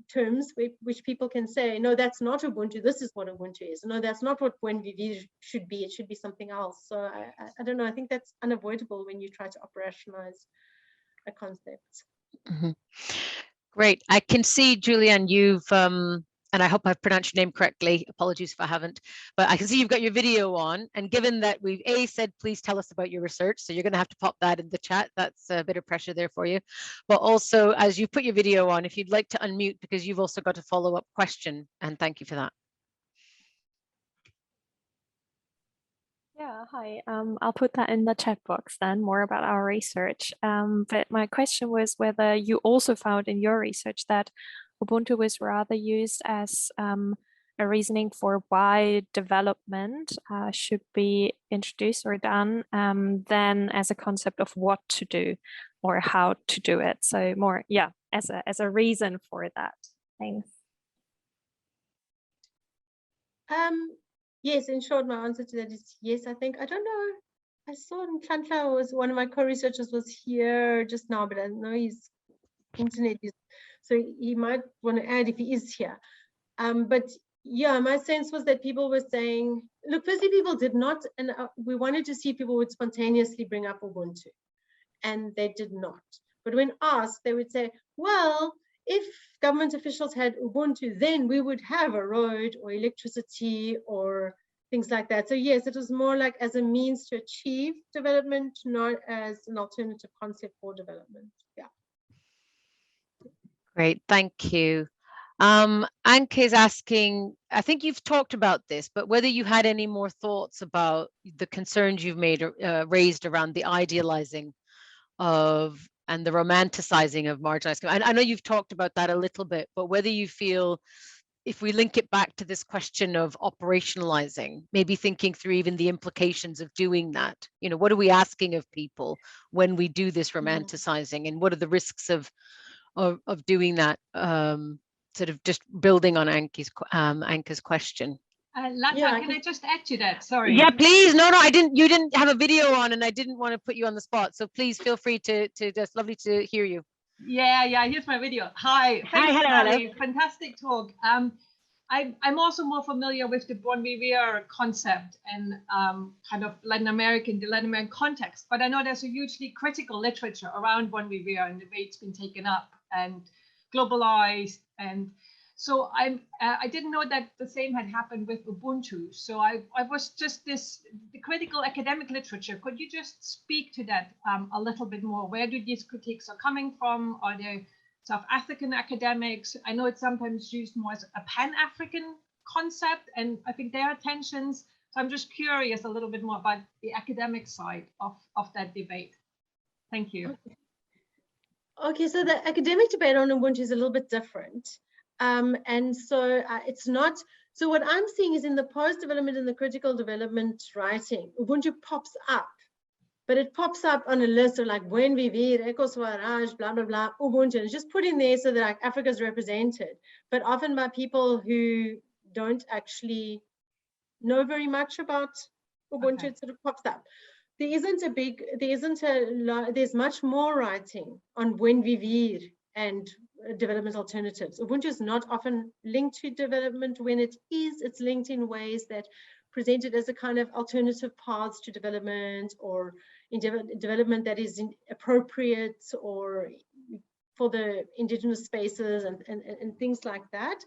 terms which people can say, no, that's not Ubuntu, this is what Ubuntu is. No, that's not what Buen Vivir should be, it should be something else. So I don't know, I think that's unavoidable when you try to operationalize a concept. Mm-hmm. Great. I can see, Julianne, you've and I hope I've pronounced your name correctly, apologies if I haven't, but I can see you've got your video on, and given that we've said, please tell us about your research, so you're going to have to pop that in the chat. That's a bit of pressure there for you. But also, as you put your video on, if you'd like to unmute, because you've also got a follow-up question, and thank you for that. Yeah, hi. I'll put that in the chat box then, more about our research. But my question was whether you also found in your research that Ubuntu was rather used as a reasoning for why development should be introduced or done than as a concept of what to do or how to do it. So more, yeah, as a reason for that. Thanks. Yes, in short, my answer to that is yes. I think, I don't know, I saw Nhlanhla was one of my co-researchers was here just now, but I know his internet is, so he might want to add if he is here. But yeah, my sense was that people were saying, look, firstly, people did not, and we wanted to see if people would spontaneously bring up Ubuntu, and they did not. But when asked, they would say, well, if government officials had Ubuntu, then we would have a road or electricity or things like that. So yes, it was more like as a means to achieve development, not as an alternative concept for development. Yeah. Great, thank you. Anke is asking, I think you've talked about this, but whether you had any more thoughts about the concerns you've raised around the idealizing of and the romanticizing of marginalized. I know you've talked about that a little bit, but whether you feel, if we link it back to this question of operationalizing, maybe thinking through even the implications of doing that, you know, what are we asking of people when we do this romanticizing, and what are the risks of doing that, sort of just building on Anke's question. Lata, yeah, can I just add to that? Sorry. Yeah, please. No, I didn't. You didn't have a video on, and I didn't want to put you on the spot. So please feel free to. It's lovely to hear you. Yeah. Here's my video. Hi. Thanks, hello. Fantastic talk. I'm also more familiar with the Buen Vivir concept and kind of the Latin American context, but I know there's a hugely critical literature around Buen Vivir and the way it's been taken up and globalized. And so I didn't know that the same had happened with Ubuntu. So I was just the critical academic literature. Could you just speak to that a little bit more? Where do these critiques are coming from? Are they South African academics? I know it's sometimes used more as a Pan-African concept, and I think there are tensions. So I'm just curious a little bit more about the academic side of that debate. Thank you. Okay, so the academic debate on Ubuntu is a little bit different. And so it's not, So what I'm seeing is in the post-development and the critical development writing, Ubuntu pops up, but it pops up on a list of like Buen Vivir, Eco Swaraj, blah, blah, blah, Ubuntu. And it's just put in there so that like Africa is represented, but often by people who don't actually know very much about Ubuntu. It sort of pops up. There's much more writing on Buen Vivir and development alternatives. Ubuntu is not often linked to development. When it is, it's linked in ways that present it as a kind of alternative paths to development, or in development that is appropriate or for the indigenous spaces and things like that.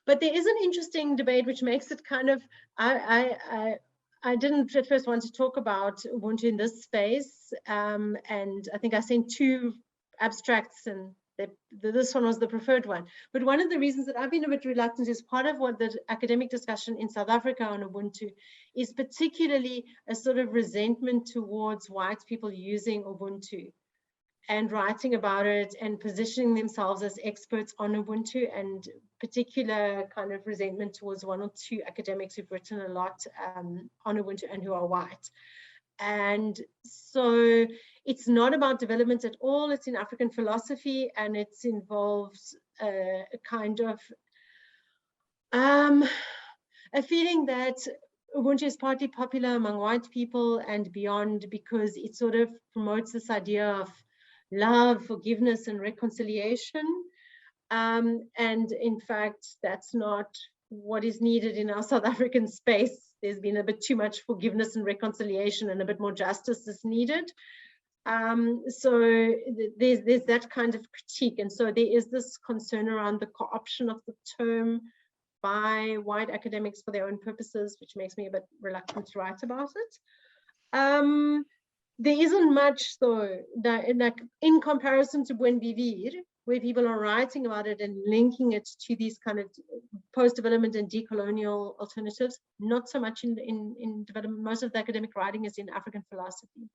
But there is an interesting debate which makes it kind of, I didn't at first want to talk about Ubuntu in this space, and I think I sent 2 abstracts, and this one was the preferred one. But one of the reasons that I've been a bit reluctant is part of what the academic discussion in South Africa on Ubuntu is particularly a sort of resentment towards white people using Ubuntu and writing about it and positioning themselves as experts on Ubuntu, and particular kind of resentment towards 1 or 2 academics who've written a lot on Ubuntu and who are white. And so it's not about development at all. It's in African philosophy, and it involves a kind of a feeling that Ubuntu is partly popular among white people and beyond because it sort of promotes this idea of love, forgiveness, and reconciliation. And in fact, that's not what is needed in our South African space. There's been a bit too much forgiveness and reconciliation, and a bit more justice is needed. So there's that kind of critique. And so there is this concern around the co-option of the term by white academics for their own purposes, which makes me a bit reluctant to write about it. There isn't much though, that in comparison to Buen Vivir, where people are writing about it and linking it to these kind of post-development and decolonial alternatives, not so much in development. Most of the academic writing is in African philosophy.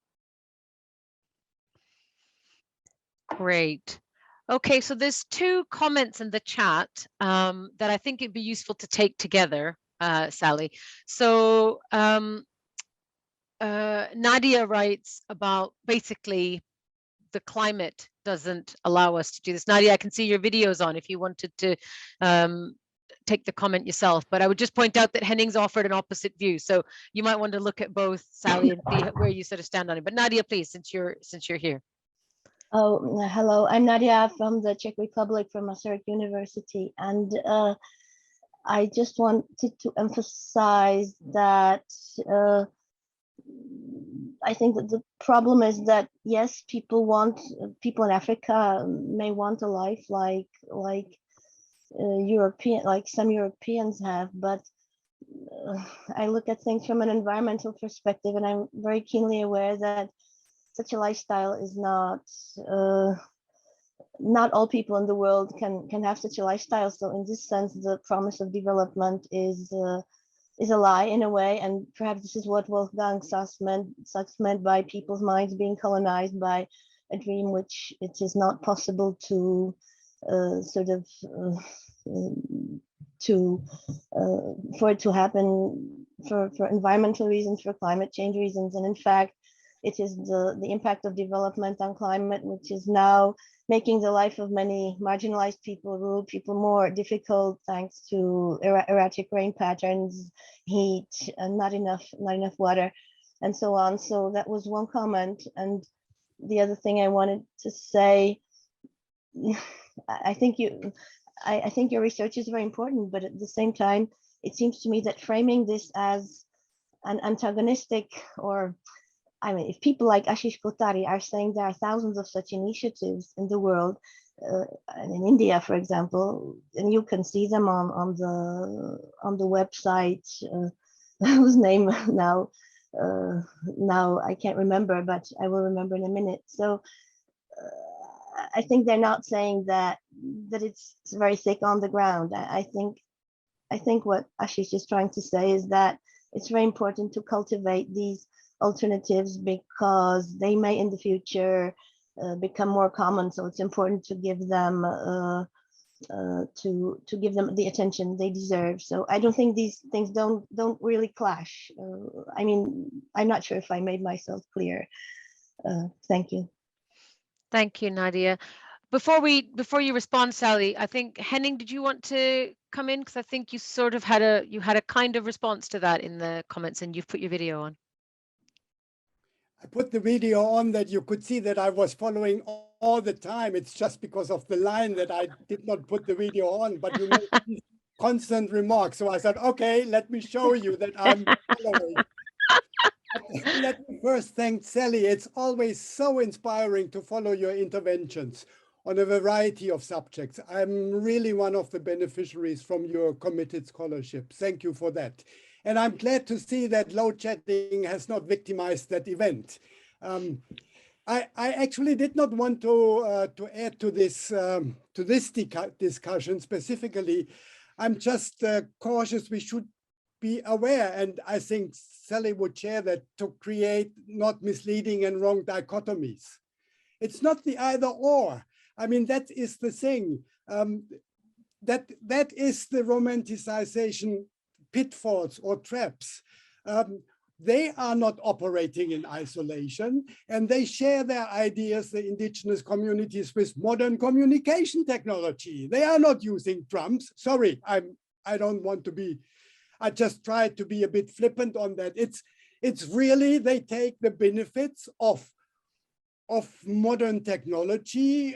Great. Okay, so there's 2 comments in the chat that I think it'd be useful to take together, Sally. So Nadia writes about basically the climate doesn't allow us to do this. Nadia, I can see your videos on if you wanted to take the comment yourself, but I would just point out that Henning's offered an opposite view. So you might want to look at both, Sally, and see where you sort of stand on it. But Nadia, please, since you're here. Oh, hello, I'm Nadia from the Czech Republic, from Masaryk University. And I just wanted to emphasize that I think that the problem is that, yes, people in Africa may want a life like some Europeans have, but I look at things from an environmental perspective, and I'm very keenly aware that such a lifestyle is not all people in the world can have such a lifestyle. So in this sense, the promise of development is a lie in a way, and perhaps this is what Wolfgang Sachs meant by people's minds being colonized by a dream which it is not possible to for it to happen for environmental reasons, for climate change reasons. And in fact, it is the impact of development on climate which is now making the life of many marginalized people, rural people, more difficult, thanks to erratic rain patterns, heat, and not enough water, and so on. So that was one comment. And the other thing I wanted to say, I think your research is very important, but at the same time, it seems to me that framing this as an antagonistic, or I mean, if people like Ashish Kothari are saying there are thousands of such initiatives in the world, and in India, for example, and you can see them on the website, whose name now I can't remember, but I will remember in a minute. So I think they're not saying that it's very thick on the ground. I think what Ashish is trying to say is that it's very important to cultivate these alternatives because they may in the future become more common. So it's important to give them to give them the attention they deserve. So I don't think these things don't really clash. I mean, I'm not sure if I made myself clear. Thank you. Thank you, Nadia. Before you respond, Sally, I think Henning, did you want to come in? Because I think you sort of had a kind of response to that in the comments, and you've put your video on. I put the video on that you could see that I was following all the time. It's just because of the line that I did not put the video on, but you made these constant remarks. So I said, okay, let me show you that I'm following. Let me first thank Sally. It's always so inspiring to follow your interventions on a variety of subjects. I'm really one of the beneficiaries from your committed scholarship. Thank you for that. And I'm glad to see that load chatting has not victimized that event. I actually did not want to add to this discussion specifically. I'm just cautious we should be aware, and I think Sally would share that, to create not misleading and wrong dichotomies. It's not the either or. I mean, that is the thing. That is the romanticization pitfalls or traps. They are not operating in isolation, and they share their ideas, the indigenous communities, with modern communication technology. They are not using drums. Sorry, I don't want to be, I just try to be a bit flippant on that. It's really, they take the benefits of modern technology.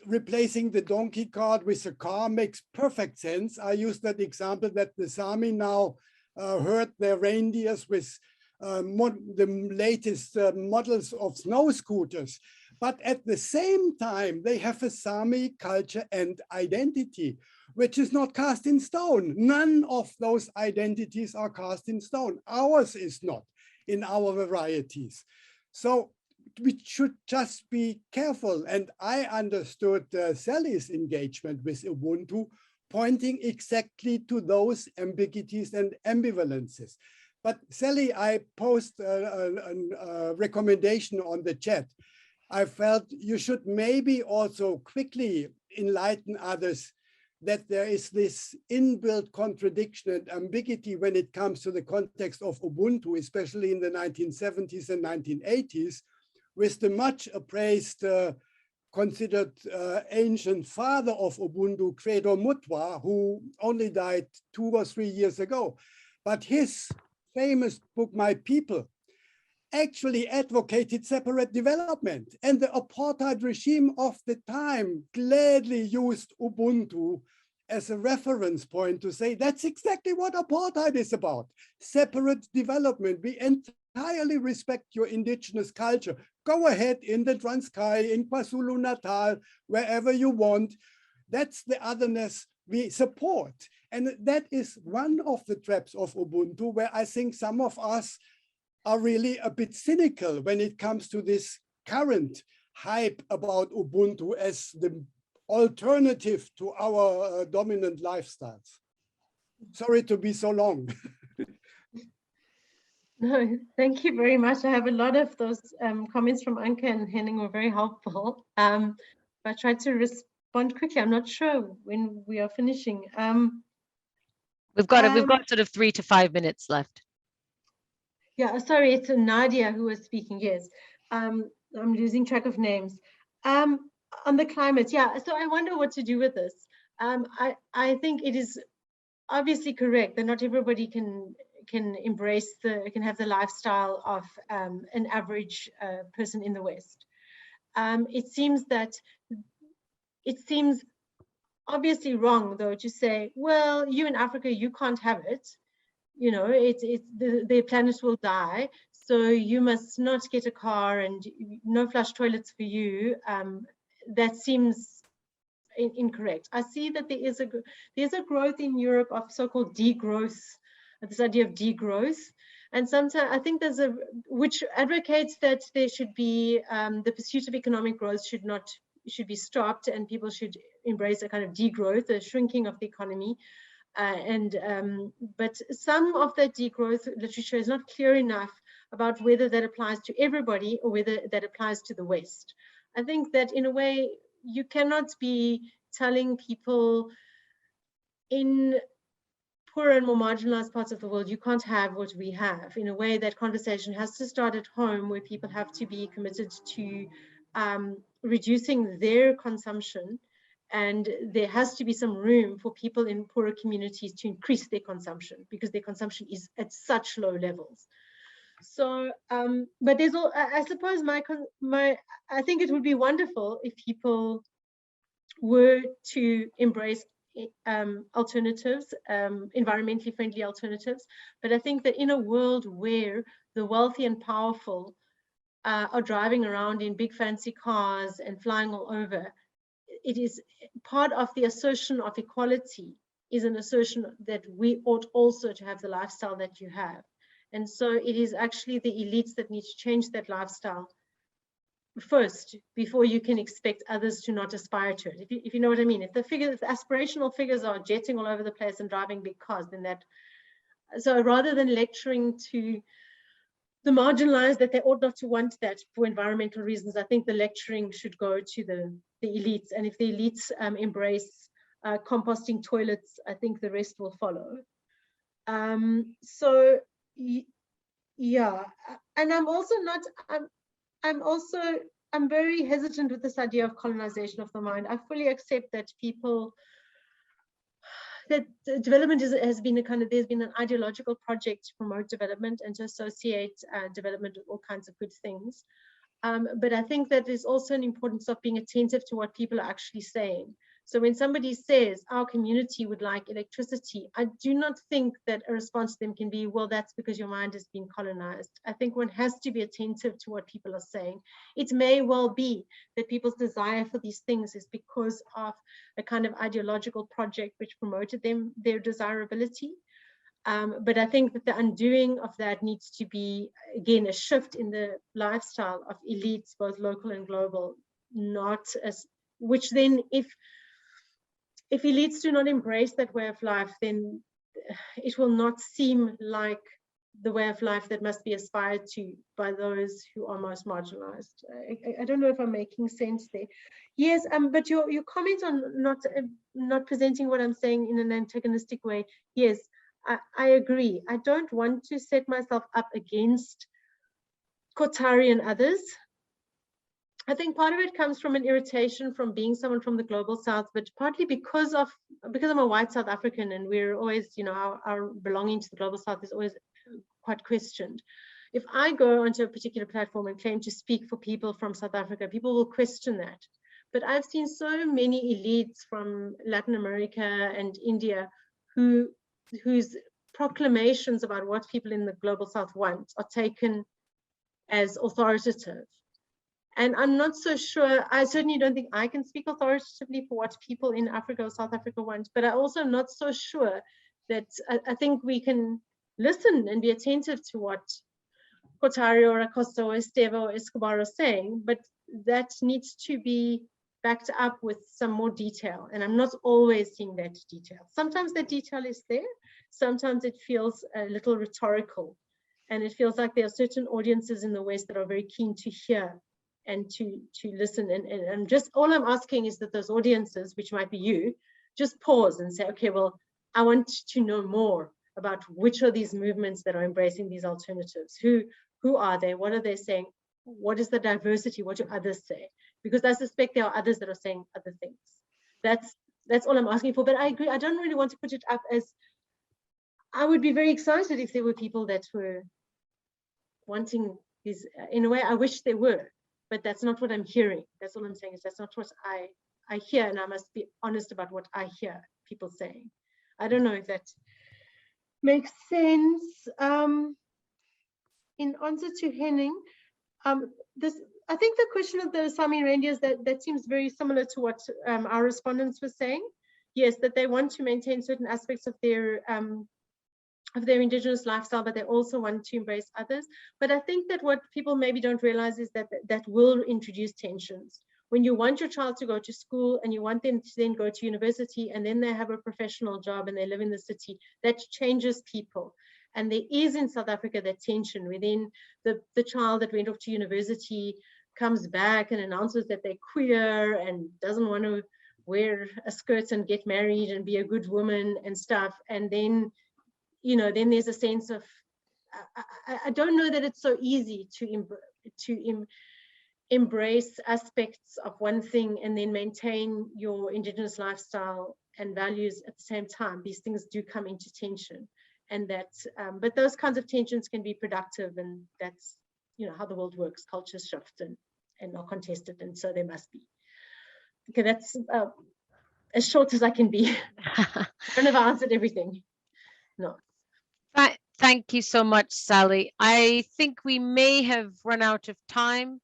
Replacing the donkey cart with a car makes perfect sense. I use that example that the Sami now herd their reindeers with the latest models of snow scooters. But at the same time, they have a Sami culture and identity, which is not cast in stone. None of those identities are cast in stone. Ours is not in our varieties. So we should just be careful. And I understood Sally's engagement with Ubuntu, pointing exactly to those ambiguities and ambivalences. But Sally, I posed a recommendation on the chat. I felt you should maybe also quickly enlighten others that there is this inbuilt contradiction and ambiguity when it comes to the context of Ubuntu, especially in the 1970s and 1980s, with the much appraised, considered ancient father of Ubuntu, Credo Mutwa, who only died 2 or 3 years ago. But his famous book, My People, actually advocated separate development. And the apartheid regime of the time gladly used Ubuntu as a reference point to say, that's exactly what apartheid is about, separate development. We entirely respect your indigenous culture. Go ahead in the Transkei, in KwaZulu-Natal, wherever you want. That's the otherness we support. And that is one of the traps of Ubuntu, where I think some of us are really a bit cynical when it comes to this current hype about Ubuntu as the alternative to our dominant lifestyles. Sorry to be so long. No, thank you very much. I have a lot of those comments from Anke and Henning were very helpful. But I tried to respond quickly. I'm not sure when we are finishing. We've got sort of 3 to 5 minutes left. Yeah, sorry, it's Nadia who was speaking. Yes, I'm losing track of names. On the climate, yeah. So I wonder what to do with this. I think it is obviously correct that not everybody can have the lifestyle of an average person in the West. It seems obviously wrong though to say, well, you in Africa, you can't have it. You know, the planet will die, so you must not get a car and no flush toilets for you. That seems incorrect. I see that there's a growth in Europe of so-called degrowth, this idea of degrowth, and sometimes I think which advocates that there should be the pursuit of economic growth should be stopped, and people should embrace a kind of degrowth, a shrinking of the economy. But some of that degrowth literature is not clear enough about whether that applies to everybody or whether that applies to the West. I think that in a way you cannot be telling people in poorer and more marginalized parts of the world, you can't have what we have. In a way, that conversation has to start at home, where people have to be committed to reducing their consumption, and there has to be some room for people in poorer communities to increase their consumption, because their consumption is at such low levels. So, but there's all, I suppose I think it would be wonderful if people were to embrace alternatives, environmentally friendly alternatives. But I think that in a world where the wealthy and powerful are driving around in big fancy cars and flying all over, it is part of the assertion of equality is an assertion that we ought also to have the lifestyle that you have. And so it is actually the elites that need to change that lifestyle first, before you can expect others to not aspire to it. If you know what I mean. If the aspirational figures are jetting all over the place and driving big cars, then that, so rather than lecturing to the marginalized that they ought not to want that for environmental reasons, I think the lecturing should go to the elites. And if the elites embrace composting toilets, I think the rest will follow. So yeah, and I'm also not, I'm very hesitant with this idea of colonization of the mind. I fully accept that that development has been a kind of, there's been an ideological project to promote development and to associate development with all kinds of good things. But I think that there's also an importance of being attentive to what people are actually saying. So when somebody says our community would like electricity, I do not think that a response to them can be, well, that's because your mind is being colonized. I think one has to be attentive to what people are saying. It may well be that people's desire for these things is because of a kind of ideological project which promoted their desirability. But I think that the undoing of that needs to be, again, a shift in the lifestyle of elites, both local and global, not as, which then if elites do not embrace that way of life, then it will not seem like the way of life that must be aspired to by those who are most marginalized. I don't know if I'm making sense there. Yes, but your comment on not presenting what I'm saying in an antagonistic way, yes, I agree. I don't want to set myself up against Kotari and others. I think part of it comes from an irritation from being someone from the global south, but partly because I'm a white South African, and we're always, you know, our belonging to the global south is always quite questioned. If I go onto a particular platform and claim to speak for people from South Africa, people will question that. But I've seen so many elites from Latin America and India whose proclamations about what people in the global south want are taken as authoritative. And I'm not so sure, I certainly don't think I can speak authoritatively for what people in Africa or South Africa want, but I also am not so sure that I think we can listen and be attentive to what Kotari or Acosta or Esteva or Escobar are saying, but that needs to be backed up with some more detail. And I'm not always seeing that detail. Sometimes that detail is there. Sometimes it feels a little rhetorical. And it feels like there are certain audiences in the West that are very keen to hear and to listen. And just all I'm asking is that those audiences, which might be you, just pause and say, okay, well, I want to know more about which are these movements that are embracing these alternatives. Who are they? What are they saying? What is the diversity? What do others say? Because I suspect there are others that are saying other things. That's all I'm asking for. But I agree, I don't really want to put it up as, I would be very excited if there were people that were wanting these, in a way, I wish they were, but that's not what I'm hearing. That's all I'm saying, is that's not what I hear, and I must be honest about what I hear people saying. I don't know if that makes sense. In answer to Henning, I think the question of the Sami reindeers, that seems very similar to what our respondents were saying. Yes, that they want to maintain certain aspects of their indigenous lifestyle, but they also want to embrace others. But I think that what people maybe don't realize is that will introduce tensions. When you want your child to go to school and you want them to then go to university and then they have a professional job and they live in the city, that changes people. And there is in South Africa that tension within the child that went off to university comes back and announces that they're queer and doesn't want to wear a skirt and get married and be a good woman and stuff. And then, you know, then there's a sense of, I don't know that it's so easy to embrace aspects of one thing and then maintain your Indigenous lifestyle and values at the same time. These things do come into tension, and that's, but those kinds of tensions can be productive, and that's, you know, how the world works. Cultures shift and are contested, and so they must be. Okay, that's as short as I can be. I don't know if I answered everything. No. Thank you so much, Sally. I think we may have run out of time.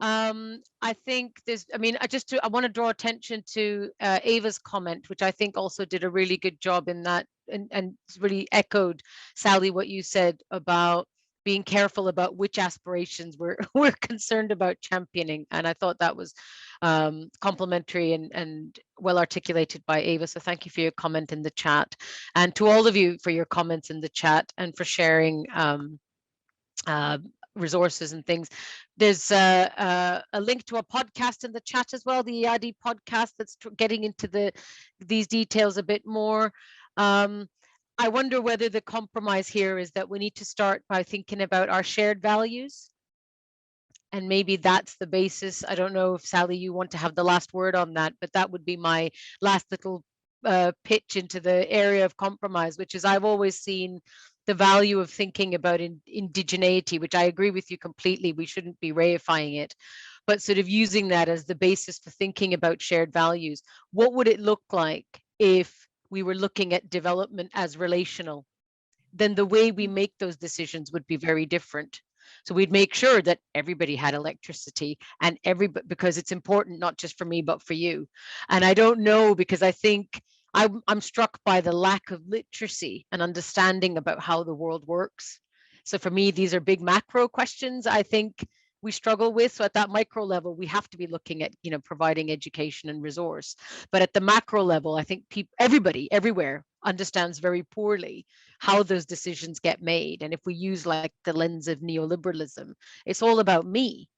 I think there's, I mean, I want to draw attention to Ava's comment, which I think also did a really good job in that, and really echoed, Sally, what you said about being careful about which aspirations we're concerned about championing. And I thought that was complimentary and well articulated by Ava. So thank you for your comment in the chat, and to all of you for your comments in the chat and for sharing resources and things. There's a link to a podcast in the chat as well, the EADI podcast, that's getting into these details a bit more. I wonder whether the compromise here is that we need to start by thinking about our shared values. And maybe that's the basis. I don't know if, Sally, you want to have the last word on that, but that would be my last little pitch into the area of compromise, which is I've always seen the value of thinking about indigeneity, which I agree with you completely. We shouldn't be reifying it, but sort of using that as the basis for thinking about shared values. What would it look like if we were looking at development as relational? Then the way we make those decisions would be very different. So we'd make sure that everybody had electricity, and because it's important, not just for me, but for you. And I don't know, because I think I'm struck by the lack of literacy and understanding about how the world works. So for me, these are big macro questions I think we struggle with. So at that micro level, we have to be looking at, you know, providing education and resource. But at the macro level, I think everybody everywhere understands very poorly how those decisions get made. And if we use like the lens of neoliberalism, it's all about me.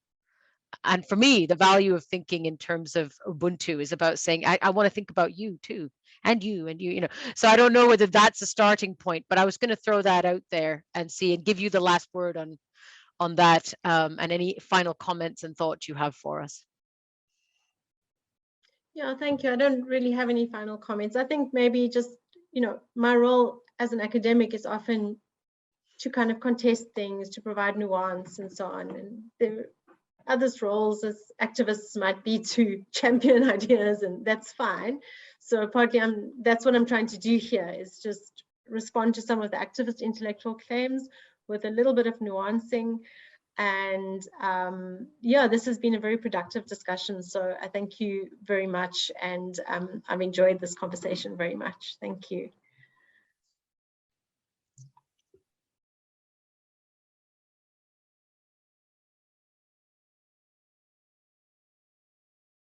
And for me, the value of thinking in terms of Ubuntu is about saying, I want to think about you too, and you, you know. So I don't know whether that's a starting point, but I was going to throw that out there and see and give you the last word on that, and any final comments and thoughts you have for us. Yeah, thank you. I don't really have any final comments. I think maybe just, you know, my role as an academic is often to kind of contest things, to provide nuance and so on. And there others' roles as activists might be to champion ideas, and that's fine. So partly that's what I'm trying to do here, is just respond to some of the activist intellectual claims with a little bit of nuancing. And yeah, this has been a very productive discussion. So I thank you very much. And I've enjoyed this conversation very much. Thank you.